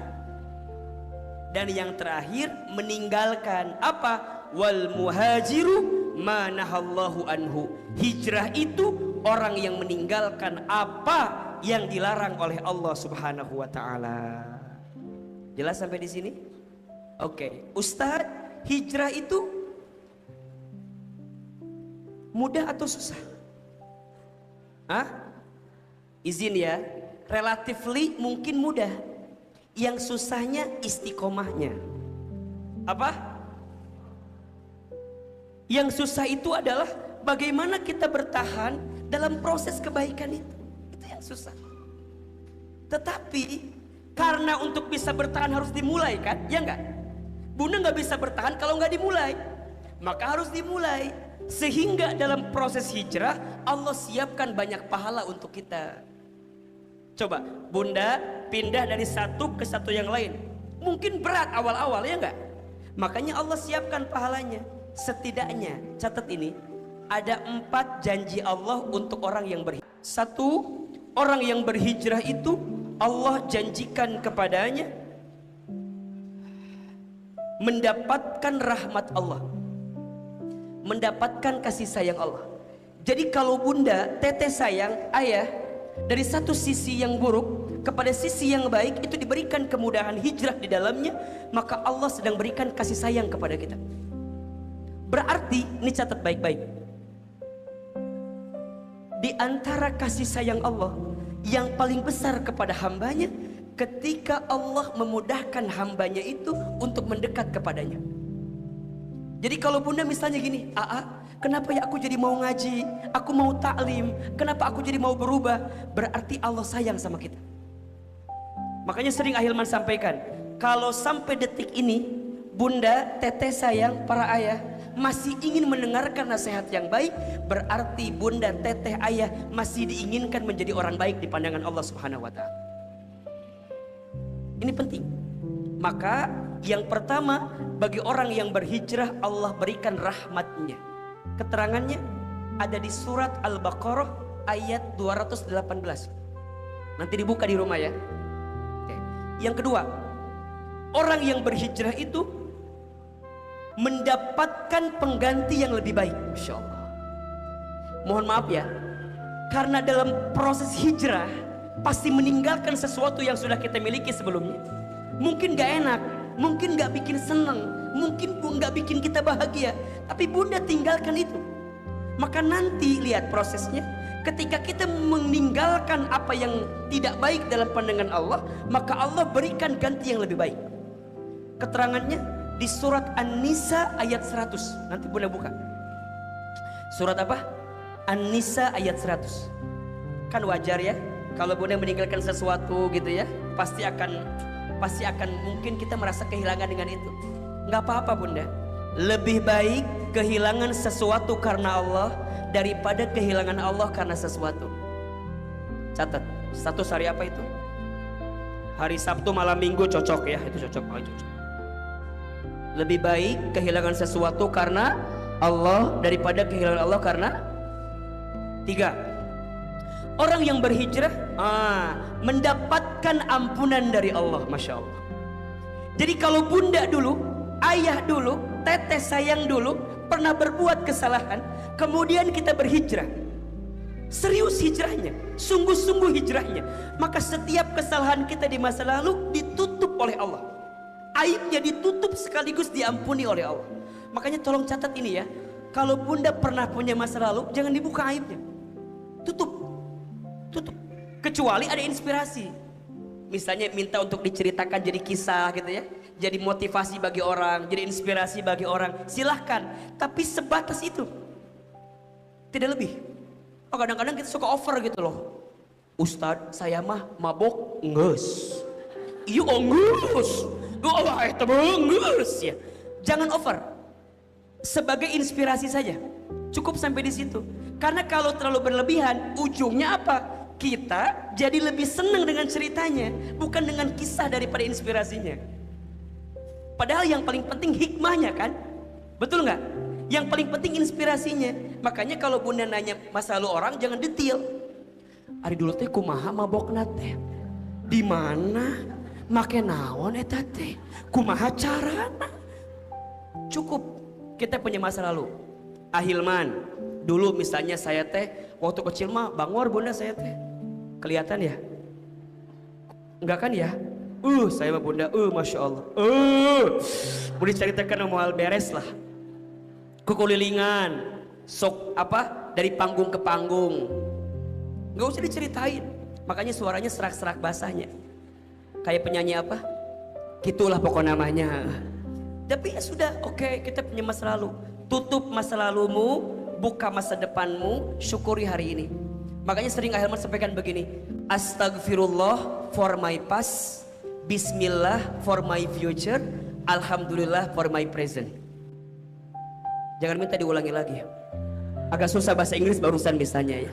dan yang terakhir meninggalkan apa? Wal muhajiru manahallahu anhu. Hijrah itu orang yang meninggalkan apa yang dilarang oleh Allah Subhanahu wa taala. Jelas sampai di sini? Oke, Ustadz, hijrah itu mudah atau susah? Izin ya, relatively mungkin mudah. Yang susahnya istiqomahnya. Apa? Yang susah itu adalah bagaimana kita bertahan dalam proses kebaikan itu. Itu yang susah. Tetapi karena untuk bisa bertahan harus dimulai kan? Ya enggak? Bunda nggak bisa bertahan kalau nggak dimulai. Maka harus dimulai. Sehingga dalam proses hijrah Allah siapkan banyak pahala untuk kita. Coba bunda pindah dari satu ke satu yang lain, mungkin berat awal-awal, ya enggak? Makanya Allah siapkan pahalanya. Setidaknya catat ini, ada 4 janji Allah untuk orang yang berhijrah. 1, orang yang berhijrah itu Allah janjikan kepadanya mendapatkan rahmat Allah, mendapatkan kasih sayang Allah. Jadi kalau bunda, teteh sayang ayah dari satu sisi yang buruk kepada sisi yang baik, itu diberikan kemudahan hijrah di dalamnya, maka Allah sedang berikan kasih sayang kepada kita. Berarti, ini catat baik-baik, di antara kasih sayang Allah yang paling besar kepada hambanya, ketika Allah memudahkan hambanya itu untuk mendekat kepadanya. Jadi kalau bunda misalnya gini, kenapa ya aku jadi mau ngaji, aku mau taklim, kenapa aku jadi mau berubah? Berarti Allah sayang sama kita. Makanya sering Ahilman sampaikan, kalau sampai detik ini bunda, teteh sayang, para ayah masih ingin mendengarkan nasihat yang baik, berarti bunda, teteh, ayah masih diinginkan menjadi orang baik di pandangan Allah Subhanahu wa taala. Ini penting. Maka yang pertama, bagi orang yang berhijrah Allah berikan rahmatnya. Keterangannya ada di surat Al-Baqarah ayat 218. Nanti dibuka di rumah ya. Oke. Yang kedua, orang yang berhijrah itu mendapatkan pengganti yang lebih baik. Masya Allah. Mohon maaf ya, karena dalam proses hijrah pasti meninggalkan sesuatu yang sudah kita miliki sebelumnya. Mungkin gak enak, mungkin gak bikin senang, mungkin gak bikin kita bahagia, tapi Bunda tinggalkan itu. Maka nanti lihat prosesnya, ketika kita meninggalkan apa yang tidak baik dalam pandangan Allah, maka Allah berikan ganti yang lebih baik. Keterangannya di surat An-Nisa ayat 100. Nanti Bunda buka. Surat apa? An-Nisa ayat 100. Kan wajar ya, kalau Bunda meninggalkan sesuatu gitu ya, pasti akan mungkin kita merasa kehilangan dengan itu. Nggak apa-apa Bunda. Lebih baik kehilangan sesuatu karena Allah daripada kehilangan Allah karena sesuatu. Catat, status hari apa itu? Hari Sabtu malam Minggu cocok ya, itu cocok. Oh, cocok. Lebih baik kehilangan sesuatu karena Allah daripada kehilangan Allah karena. 3. Orang yang berhijrah mendapatkan ampunan dari Allah. Masya Allah. Jadi kalau Bunda dulu, ayah dulu, teteh sayang dulu pernah berbuat kesalahan, kemudian kita berhijrah, serius hijrahnya, sungguh-sungguh hijrahnya, maka setiap kesalahan kita di masa lalu ditutup oleh Allah, aibnya ditutup sekaligus diampuni oleh Allah. Makanya tolong catat ini ya, kalau Bunda pernah punya masa lalu, jangan dibuka aibnya, tutup, kecuali ada inspirasi, misalnya minta untuk diceritakan jadi kisah gitu ya, jadi motivasi bagi orang, jadi inspirasi bagi orang, silahkan. Tapi sebatas itu, tidak lebih. Oh, kadang-kadang kita suka over gitu loh. Ustadz, saya mah mabok nges. Iya nges. Nges ya. Jangan over. Sebagai inspirasi saja. Cukup sampai di situ. Karena kalau terlalu berlebihan, ujungnya apa? Kita jadi lebih senang dengan ceritanya, bukan dengan kisah daripada inspirasinya. Padahal yang paling penting hikmahnya kan? Betul nggak? Yang paling penting inspirasinya. Makanya kalau Bunda nanya masa lalu orang, jangan detail. Ari dulu teh kumaha mabokna teh? Di mana? Make naon eta teh? Kumaha carana? Cukup kita punya masa lalu. Ahilman, dulu misalnya saya teh waktu kecil mah bangor Bunda saya teh. Kelihatan ya? Enggak kan ya? Saya mah Bunda, Masya Allah. Boleh ceritakan mau hal beres lah. Kekulilingan, sok apa? Dari panggung ke panggung. Nggak usah diceritain. Makanya suaranya serak-serak basahnya. Kayak penyanyi apa? Gitulah pokok namanya. Tapi ya sudah, oke, kita punya masa lalu. Tutup masa lalumu, buka masa depanmu, syukuri hari ini. Makanya sering Ahilman sampaikan begini, astagfirullah for my past, bismillah for my future, alhamdulillah for my present. Jangan minta diulangi lagi. Agak susah bahasa Inggris barusan misalnya ya.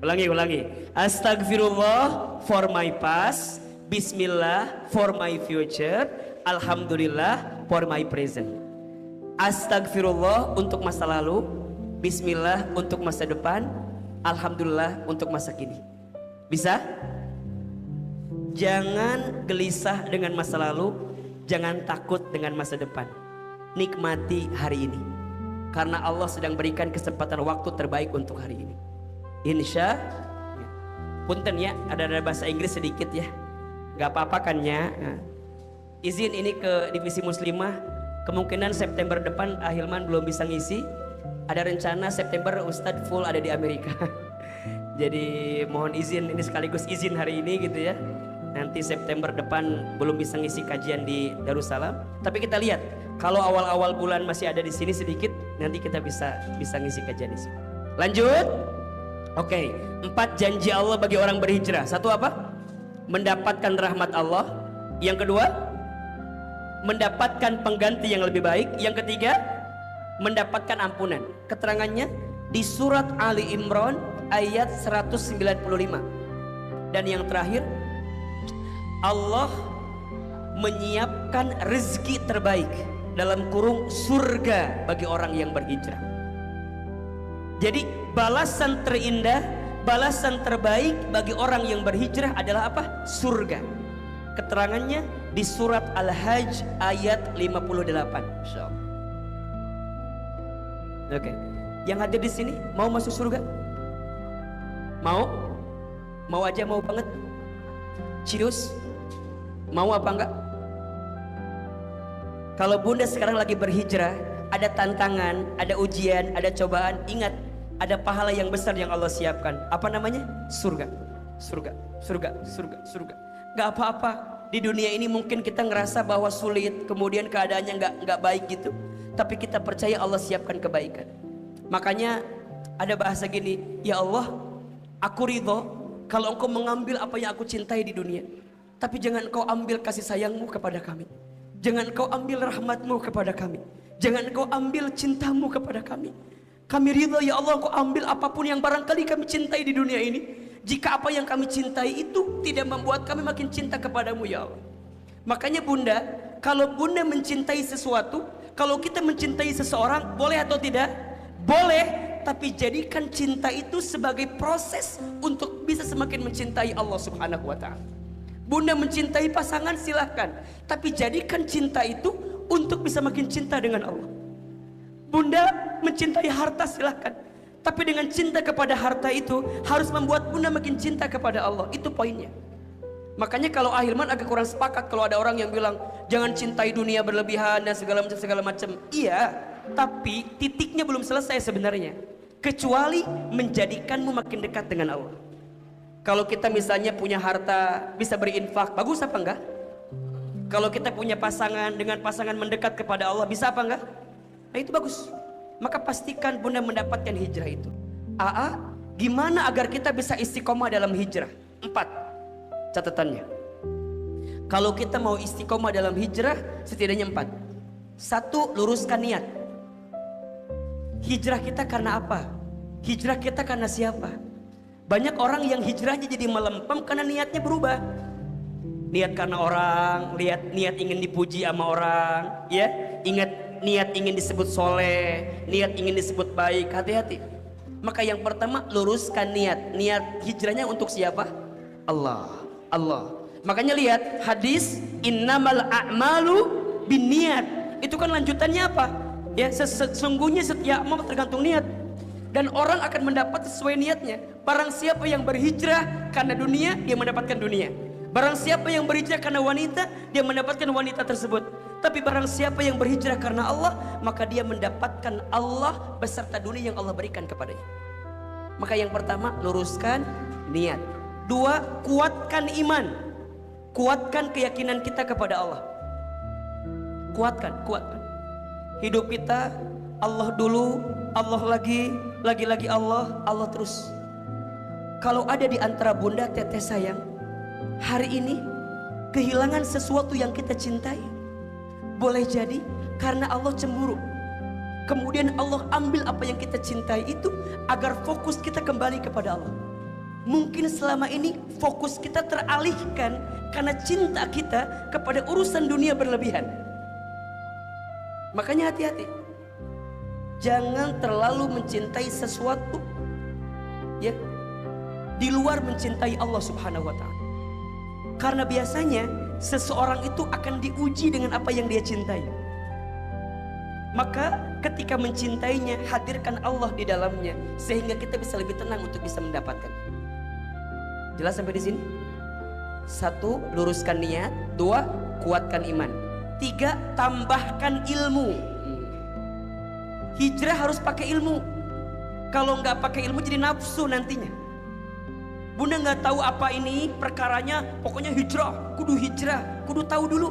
Ulangi. Astagfirullah for my past, bismillah for my future, alhamdulillah for my present. Astagfirullah untuk masa lalu, bismillah untuk masa depan, alhamdulillah untuk masa kini. Bisa? Jangan gelisah dengan masa lalu, jangan takut dengan masa depan. Nikmati hari ini, karena Allah sedang berikan kesempatan waktu terbaik untuk hari ini. Insya punten ya, ada bahasa Inggris sedikit ya, gak apa-apa kan ya. Izin ini ke divisi muslimah, kemungkinan September depan Ahilman belum bisa ngisi. Ada rencana September Ustadz full ada di Amerika. Jadi mohon izin, ini sekaligus izin hari ini gitu ya. Nanti September depan belum bisa ngisi kajian di Darussalam. Tapi kita lihat, kalau awal-awal bulan masih ada di sini sedikit, nanti kita bisa ngisi kajian di sini. Lanjut. Oke, 4 janji Allah bagi orang berhijrah. 1 apa? Mendapatkan rahmat Allah. Yang kedua, mendapatkan pengganti yang lebih baik. Yang ketiga, mendapatkan ampunan. Keterangannya di surat Ali Imran ayat 195. Dan yang terakhir, Allah menyiapkan rezeki terbaik dalam kurung surga bagi orang yang berhijrah. Jadi balasan terindah balasan terbaik bagi orang yang berhijrah adalah apa? Surga. Keterangannya di surat Al-Hajj ayat 58. Insyaallah. Oke. Yang hadir di sini mau masuk surga? Mau? Mau aja, mau banget? Serius? Mau apa enggak? Kalau bunda sekarang lagi berhijrah, ada tantangan, ada ujian, ada cobaan, ingat, ada pahala yang besar yang Allah siapkan. Apa namanya? Surga. Surga, surga, surga, surga. Gak apa-apa. Di dunia ini mungkin kita ngerasa bahwa sulit, kemudian keadaannya nggak baik gitu. Tapi kita percaya Allah siapkan kebaikan. Makanya ada bahasa gini, ya Allah, aku ridho kalau engkau mengambil apa yang aku cintai di dunia. Tapi jangan engkau ambil kasih sayangmu kepada kami. Jangan engkau ambil rahmatmu kepada kami. Jangan engkau ambil cintamu kepada kami. Kami ridho ya Allah, engkau ambil apapun yang barangkali kami cintai di dunia ini. Jika apa yang kami cintai itu tidak membuat kami makin cinta kepadamu ya Allah. Makanya bunda, kalau bunda mencintai sesuatu, kalau kita mencintai seseorang, boleh atau tidak? Boleh, tapi jadikan cinta itu sebagai proses untuk bisa semakin mencintai Allah Subhanahu wa ta'ala. Bunda mencintai pasangan silahkan, tapi jadikan cinta itu untuk bisa makin cinta dengan Allah. Bunda mencintai harta silahkan, tapi dengan cinta kepada harta itu harus membuat bunda makin cinta kepada Allah. Itu poinnya. Makanya kalau Ahilman agak kurang sepakat kalau ada orang yang bilang jangan cintai dunia berlebihan dan segala macam. Iya, tapi titiknya belum selesai sebenarnya. Kecuali menjadikanmu makin dekat dengan Allah. Kalau kita misalnya punya harta, bisa berinfak, bagus apa enggak? Kalau kita punya pasangan, dengan pasangan mendekat kepada Allah, bisa apa enggak? Nah itu bagus. Maka pastikan bunda mendapatkan hijrah itu. Gimana agar kita bisa istiqomah dalam hijrah? 4 catatannya. Kalau kita mau istiqomah dalam hijrah, setidaknya 4. 1, luruskan niat. Hijrah kita karena apa? Hijrah kita karena siapa? Banyak orang yang hijrahnya jadi melempem karena niatnya berubah. Niat karena orang, niat ingin dipuji sama orang, ya. Ingat, niat ingin disebut soleh, niat ingin disebut baik. Hati-hati. Maka yang pertama, luruskan niat. Niat hijrahnya untuk siapa? Allah. Makanya lihat hadis innamal a'malu binniyat. Itu kan lanjutannya apa? Ya, sesungguhnya setiap amal tergantung niat. Dan orang akan mendapat sesuai niatnya. Barang siapa yang berhijrah karena dunia, dia mendapatkan dunia. Barang siapa yang berhijrah karena wanita, dia mendapatkan wanita tersebut. Tapi barang siapa yang berhijrah karena Allah, maka dia mendapatkan Allah beserta dunia yang Allah berikan kepadanya. Maka yang pertama, luruskan niat. 2, kuatkan iman. Kuatkan keyakinan kita kepada Allah. Kuatkan. Hidup kita Allah dulu, Allah lagi Allah terus. Kalau ada di antara bunda teteh sayang, hari ini kehilangan sesuatu yang kita cintai, boleh jadi karena Allah cemburu. Kemudian Allah ambil apa yang kita cintai itu agar fokus kita kembali kepada Allah. Mungkin selama ini fokus kita teralihkan karena cinta kita kepada urusan dunia berlebihan. Makanya hati-hati. Jangan terlalu mencintai sesuatu ya di luar mencintai Allah Subhanahu wa ta'ala. Karena biasanya seseorang itu akan diuji dengan apa yang dia cintai. Maka ketika mencintainya, hadirkan Allah di dalamnya sehingga kita bisa lebih tenang untuk bisa mendapatkan. Jelas sampai di sini? 1, luruskan niat. 2, kuatkan iman. 3, tambahkan ilmu. Hijrah harus pakai ilmu. Kalau nggak pakai ilmu jadi nafsu nantinya. Bunda nggak tahu apa ini perkaranya, pokoknya hijrah, kudu tahu dulu.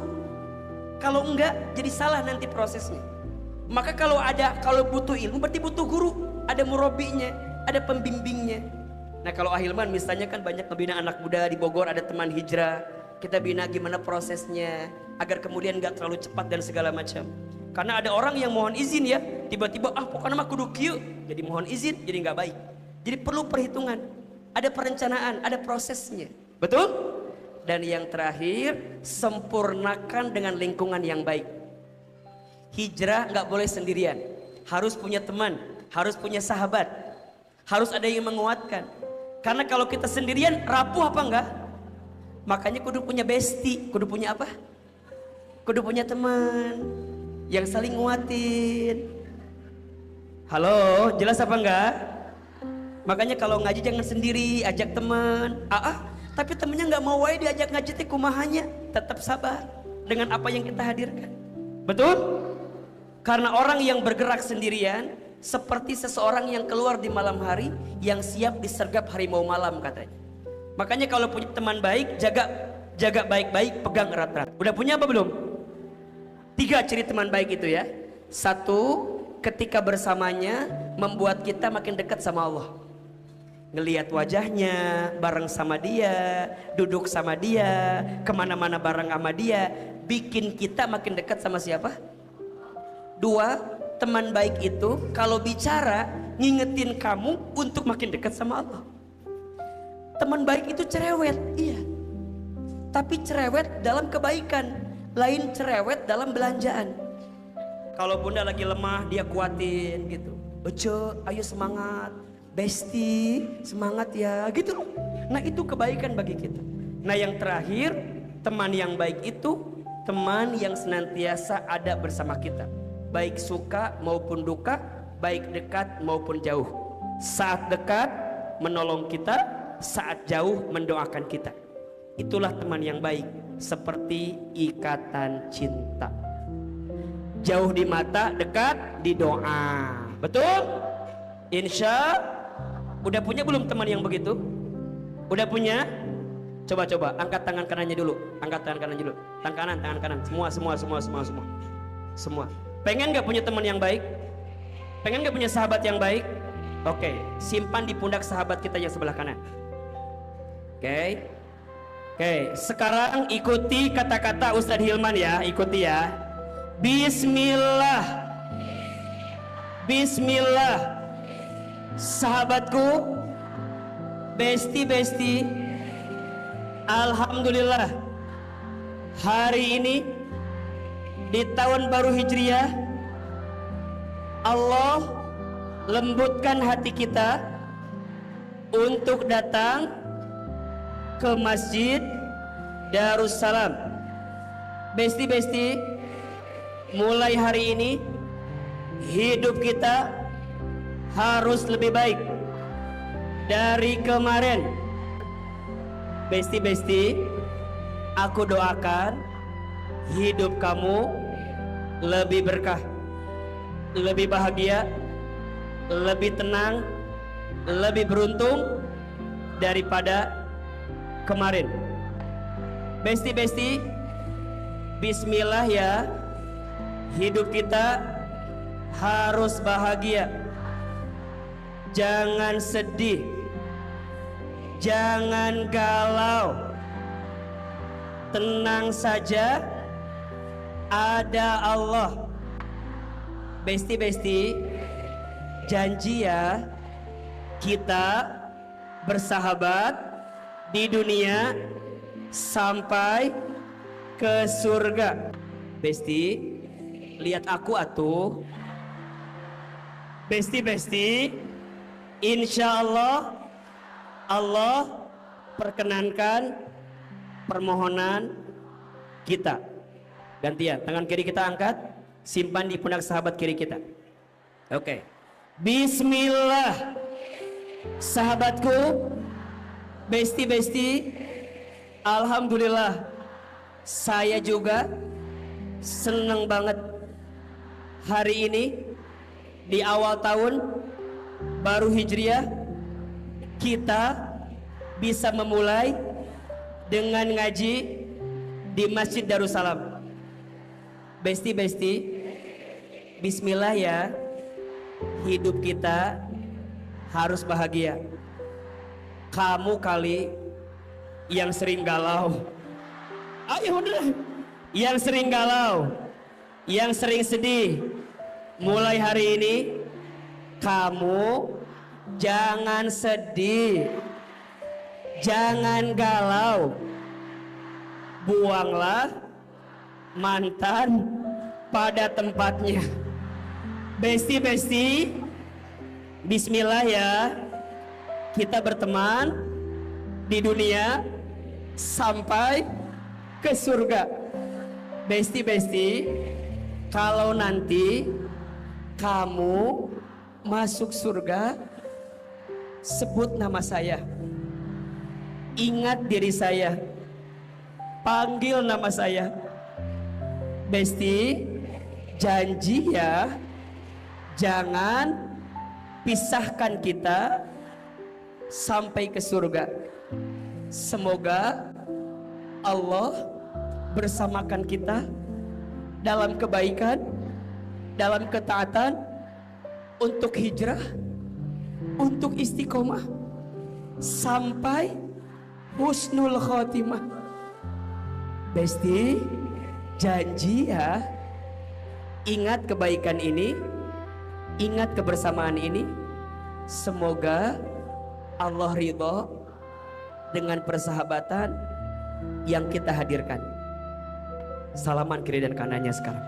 Kalau enggak jadi salah nanti prosesnya. Maka kalau butuh ilmu berarti butuh guru, ada murabinya, ada pembimbingnya. Nah kalau Ahilman misalnya kan banyak membina anak muda di Bogor, ada teman hijrah. Kita bina gimana prosesnya agar kemudian nggak terlalu cepat dan segala macam. Karena ada orang yang mohon izin ya, tiba-tiba pokoknya mah kudu kieu, jadi mohon izin, jadi nggak baik. Jadi perlu perhitungan, ada perencanaan, ada prosesnya, betul? Dan yang terakhir, sempurnakan dengan lingkungan yang baik. Hijrah nggak boleh sendirian, harus punya teman, harus punya sahabat, harus ada yang menguatkan. Karena kalau kita sendirian rapuh apa enggak? Makanya kudu punya bestie, kudu punya apa? Kudu punya teman yang saling nguatin. Halo, jelas apa enggak? Makanya kalau ngaji jangan sendiri, ajak teman. Tapi temennya nggak mau wae diajak ngaji teh kumahanya. Tetap sabar dengan apa yang kita hadirkan. Betul? Karena orang yang bergerak sendirian seperti seseorang yang keluar di malam hari yang siap disergap harimau malam katanya. Makanya kalau punya teman baik, jaga baik-baik, pegang erat-erat. Udah punya apa belum? 3 ciri teman baik itu ya. 1, ketika bersamanya membuat kita makin dekat sama Allah. Ngelihat wajahnya, bareng sama dia, duduk sama dia, kemana-mana bareng sama dia, bikin kita makin dekat sama siapa? 2, teman baik itu kalau bicara ngingetin kamu untuk makin dekat sama Allah. Teman baik itu cerewet, iya. Tapi cerewet dalam kebaikan, lain cerewet dalam belanjaan. Kalau bunda lagi lemah, dia kuatin gitu. Oce, ayo semangat. Besti, semangat ya, gitu loh. Nah itu kebaikan bagi kita. Nah yang terakhir, teman yang baik itu teman yang senantiasa ada bersama kita. Baik suka maupun duka, baik dekat maupun jauh. Saat dekat menolong kita, saat jauh mendoakan kita. Itulah teman yang baik, seperti ikatan cinta. Jauh di mata, dekat di doa. Betul? Insya. Udah punya belum teman yang begitu? Udah punya? Coba angkat tangan kanannya dulu. Angkat tangan kanan dulu. Tangan kanan. Semua. Pengen gak punya teman yang baik? Pengen gak punya sahabat yang baik? Oke, simpan di pundak sahabat kita yang sebelah kanan. Oke, sekarang ikuti kata-kata Ustadz Hilman ya. Ikuti ya. Bismillah. Sahabatku, besti, alhamdulillah hari ini di tahun baru Hijriah Allah lembutkan hati kita untuk datang ke Masjid Darussalam. Besti, mulai hari ini hidup kita harus lebih baik dari kemarin. Besti, aku doakan hidup kamu lebih berkah, lebih bahagia, lebih tenang, lebih beruntung daripada kemarin. Besti, bismillah ya. Hidup kita harus bahagia. Jangan sedih, jangan galau, tenang saja, ada Allah. Besti, janji ya, kita bersahabat di dunia sampai ke surga. Besti, lihat aku atuh. Besti, insya Allah perkenankan permohonan kita. Gantian, tangan kiri kita angkat, simpan di pundak sahabat kiri kita. Oke. Bismillah. Sahabatku, besti, alhamdulillah saya juga senang banget hari ini di awal tahun baru Hijriah kita bisa memulai dengan ngaji di Masjid Darussalam. Besti, bismillah ya, hidup kita harus bahagia. Kamu kali yang sering galau, ayo bener, yang sering galau, yang sering sedih, mulai hari ini kamu jangan sedih, jangan galau, buanglah mantan pada tempatnya. Besti, bismillah ya, Kita berteman di dunia sampai ke surga. Besti, kalau nanti kamu masuk surga, sebut nama saya, ingat diri saya, panggil nama saya. Besti, janji ya, jangan pisahkan kita sampai ke surga. Semoga Allah bersamakan kita dalam kebaikan, dalam ketaatan, untuk hijrah, untuk istiqomah sampai husnul khotimah. Besti, janji ya, ingat kebaikan ini, ingat kebersamaan ini. Semoga Allah ridho dengan persahabatan yang kita hadirkan. Salaman kiri dan kanannya sekarang.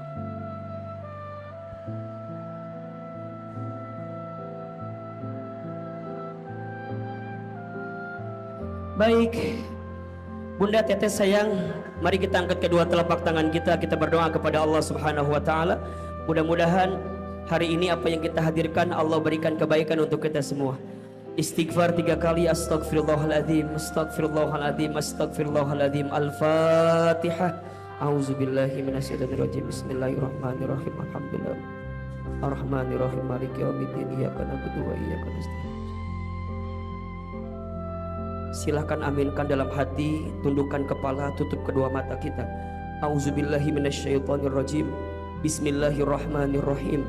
Baik, Bunda Teteh sayang, mari kita angkat kedua telapak tangan kita, kita berdoa kepada Allah Subhanahu wa taala. Mudah-mudahan hari ini apa yang kita hadirkan Allah berikan kebaikan untuk kita semua. Istighfar 3 kali, astagfirullahaladzim, astagfirullahaladzim, astagfirullahaladzim. Al-Fatihah. A'udzubillahi minasyaitonirrajim. Bismillahirrahmanirrahim. Alhamdulillah Ar-Rahmanirrahim Maliki yaumiddin. Iyyaka na'budu wa iyyaka nasta'in. Silahkan aminkan dalam hati, tundukkan kepala, tutup kedua mata kita. A'udzubillahi minasyaitonirrajim. Bismillahirrahmanirrahim.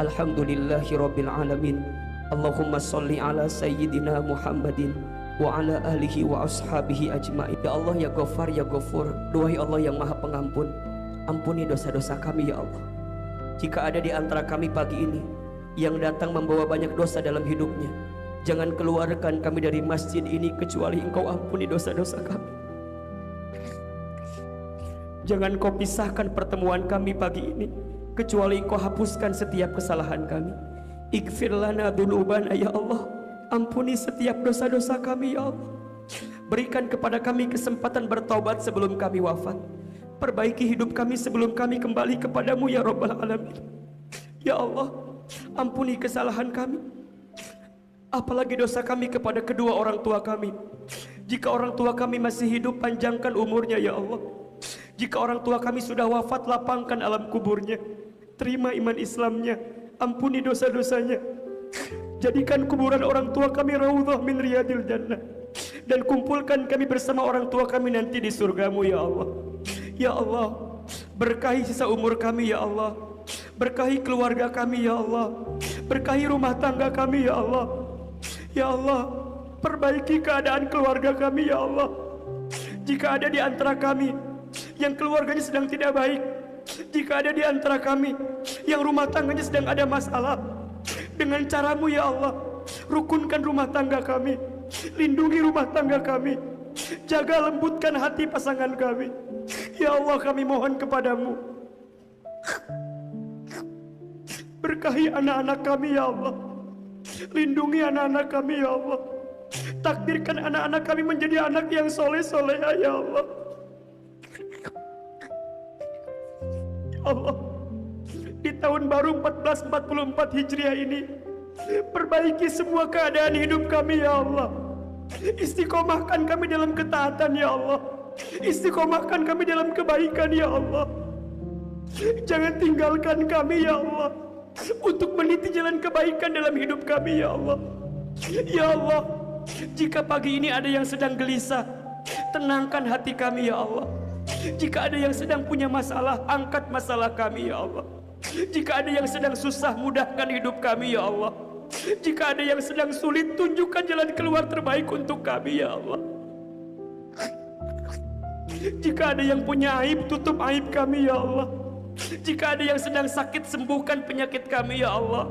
Alhamdulillahi rabbil alamin. Allahumma salli ala sayyidina Muhammadin wa ala alihi wa ashabihi ajma'in. Ya Allah, ya Ghafar, ya Ghafur, duhai Allah yang maha pengampun, ampuni dosa-dosa kami ya Allah. Jika ada di antara kami pagi ini yang datang membawa banyak dosa dalam hidupnya, jangan keluarkan kami dari masjid ini kecuali Engkau ampuni dosa-dosa kami. Jangan Kau pisahkan pertemuan kami pagi ini kecuali Engkau hapuskan setiap kesalahan kami. Ighfir lana dzunubana ya Allah, ampuni setiap dosa-dosa kami ya Allah. Berikan kepada kami kesempatan bertaubat sebelum kami wafat. Perbaiki hidup kami sebelum kami kembali kepadamu ya Rabbal Alamin. Ya Allah, ampuni kesalahan kami, apalagi dosa kami kepada kedua orang tua kami. Jika orang tua kami masih hidup, panjangkan umurnya ya Allah. Jika orang tua kami sudah wafat, lapangkan alam kuburnya, terima iman Islamnya, ampuni dosa-dosanya. Jadikan kuburan orang tua kami raudhah min riyadil jannah, dan kumpulkan kami bersama orang tua kami nanti di surgamu ya Allah. Ya Allah, berkahi sisa umur kami ya Allah, berkahi keluarga kami ya Allah, berkahi rumah tangga kami ya Allah. Ya Allah, perbaiki keadaan keluarga kami ya Allah. Jika ada di antara kami yang keluarganya sedang tidak baik, jika ada di antara kami yang rumah tangganya sedang ada masalah, dengan caramu ya Allah, rukunkan rumah tangga kami, lindungi rumah tangga kami, jaga lembutkan hati pasangan kami. Ya Allah, kami mohon kepadamu, berkahi anak-anak kami ya Allah, lindungi anak-anak kami ya Allah, takdirkan anak-anak kami menjadi anak yang soleh-soleh ya Allah. Allah, di tahun baru 1444 Hijriah ini, perbaiki semua keadaan hidup kami ya Allah. Istiqomahkan kami dalam ketaatan ya Allah, istiqomahkan kami dalam kebaikan ya Allah. Jangan tinggalkan kami ya Allah untuk meniti jalan kebaikan dalam hidup kami ya Allah. Ya Allah, jika pagi ini ada yang sedang gelisah, tenangkan hati kami ya Allah. Jika ada yang sedang punya masalah, angkat masalah kami ya Allah. Jika ada yang sedang susah, mudahkan hidup kami ya Allah. Jika ada yang sedang sulit, tunjukkan jalan keluar terbaik untuk kami ya Allah. Jika ada yang punya aib, tutup aib kami ya Allah. Jika ada yang sedang sakit, sembuhkan penyakit kami ya Allah.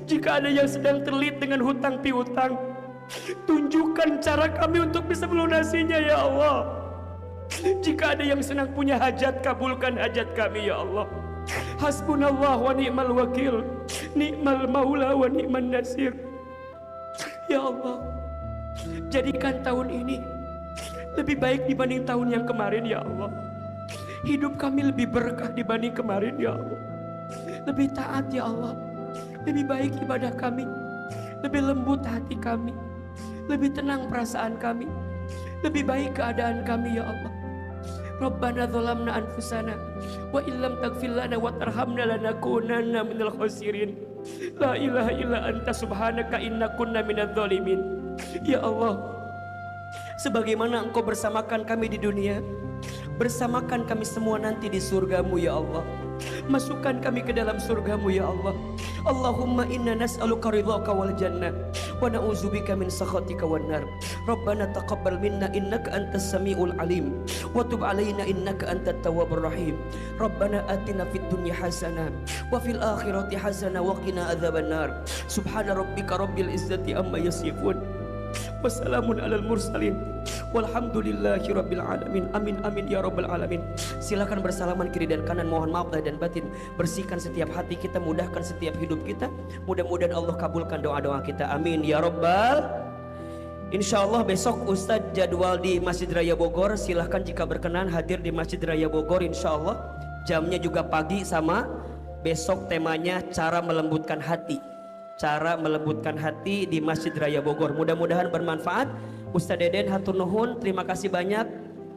Jika ada yang sedang terlilit dengan hutang piutang, tunjukkan cara kami untuk bisa melunasinya ya Allah. Jika ada yang sedang punya hajat, kabulkan hajat kami ya Allah. Hasbunallah wa ni'mal wakil, ni'mal maula wa ni'man nasir. Ya Allah, jadikan tahun ini lebih baik dibanding tahun yang kemarin ya Allah. Hidup kami lebih berkah dibanding kemarin ya Allah. Lebih taat ya Allah. Lebih baik ibadah kami. Lebih lembut hati kami. Lebih tenang perasaan kami. Lebih baik keadaan kami ya Allah. Rabbana zalamna anfusana wa illam taghfir lana wa tarhamna lanakunanna minal khasirin. La ilaha illa anta subhanaka inna kunna minadz zalimin. Ya Allah, sebagaimana Engkau bersamakan kami di dunia, bersamakan kami semua nanti di surgamu ya Allah. Masukkan kami ke dalam surgamu ya Allah. Allahumma inna nas'aluka ridhaka wal jannah wa na'udzubika min sakhatika wan nar. Rabbana taqabbal minna innaka antas samiul alim wa tub alaina innaka antat tawwabur rahim. Rabbana atina fid dunya hasanah wa fil akhirati hasanah wa qina adzabannar. Subhana rabbika rabbil izzati amma yasifun. Wassalamun alal mursalin walhamdulillahi rabbil alamin. Amin amin ya rabbal alamin. Silakan bersalaman kiri dan kanan. Mohon maaf lahir dan batin. Bersihkan setiap hati kita, mudahkan setiap hidup kita. Mudah-mudahan Allah kabulkan doa-doa kita. Amin ya rabbal. Insyaallah besok Ustadz jadwal di Masjid Raya Bogor. Silahkan jika berkenan hadir di Masjid Raya Bogor insyaallah. Jamnya juga pagi sama. Besok temanya cara melembutkan hati. Cara melembutkan hati di Masjid Raya Bogor. Mudah-mudahan bermanfaat. Ustadz Deden hatur nuhun, terima kasih banyak.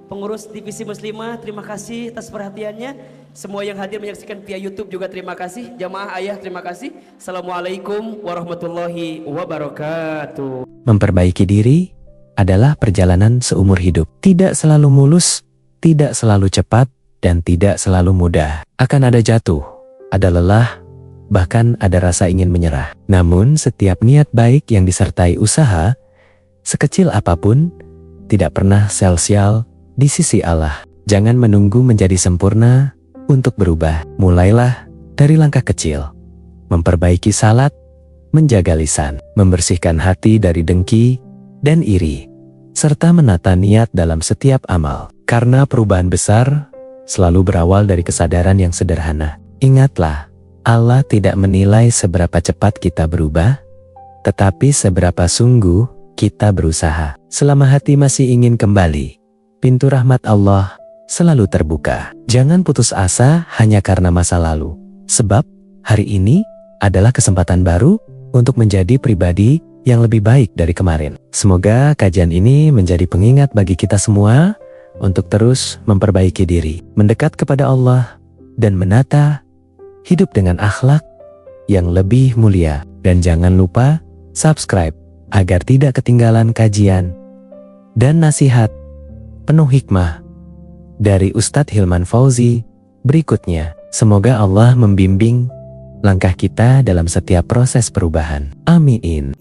Pengurus Divisi Muslimah, terima kasih atas perhatiannya. Semua yang hadir menyaksikan via YouTube juga terima kasih. Jamaah ayah terima kasih. Assalamualaikum warahmatullahi wabarakatuh. Memperbaiki diri adalah perjalanan seumur hidup. Tidak selalu mulus, tidak selalu cepat, dan tidak selalu mudah. Akan ada jatuh, ada lelah, bahkan ada rasa ingin menyerah. Namun setiap niat baik yang disertai usaha, sekecil apapun, tidak pernah sia-sia di sisi Allah. Jangan menunggu menjadi sempurna untuk berubah. Mulailah dari langkah kecil. Memperbaiki salat, menjaga lisan, membersihkan hati dari dengki dan iri, serta menata niat dalam setiap amal. Karena perubahan besar selalu berawal dari kesadaran yang sederhana. Ingatlah, Allah tidak menilai seberapa cepat kita berubah, tetapi seberapa sungguh kita berusaha. Selama hati masih ingin kembali, pintu rahmat Allah selalu terbuka. Jangan putus asa hanya karena masa lalu. Sebab hari ini adalah kesempatan baru untuk menjadi pribadi yang lebih baik dari kemarin. Semoga kajian ini menjadi pengingat bagi kita semua untuk terus memperbaiki diri, mendekat kepada Allah, dan menata hidup dengan akhlak yang lebih mulia. Dan jangan lupa subscribe agar tidak ketinggalan kajian dan nasihat penuh hikmah dari Ustadz Hilman Fauzi berikutnya. Semoga Allah membimbing langkah kita dalam setiap proses perubahan. Amin.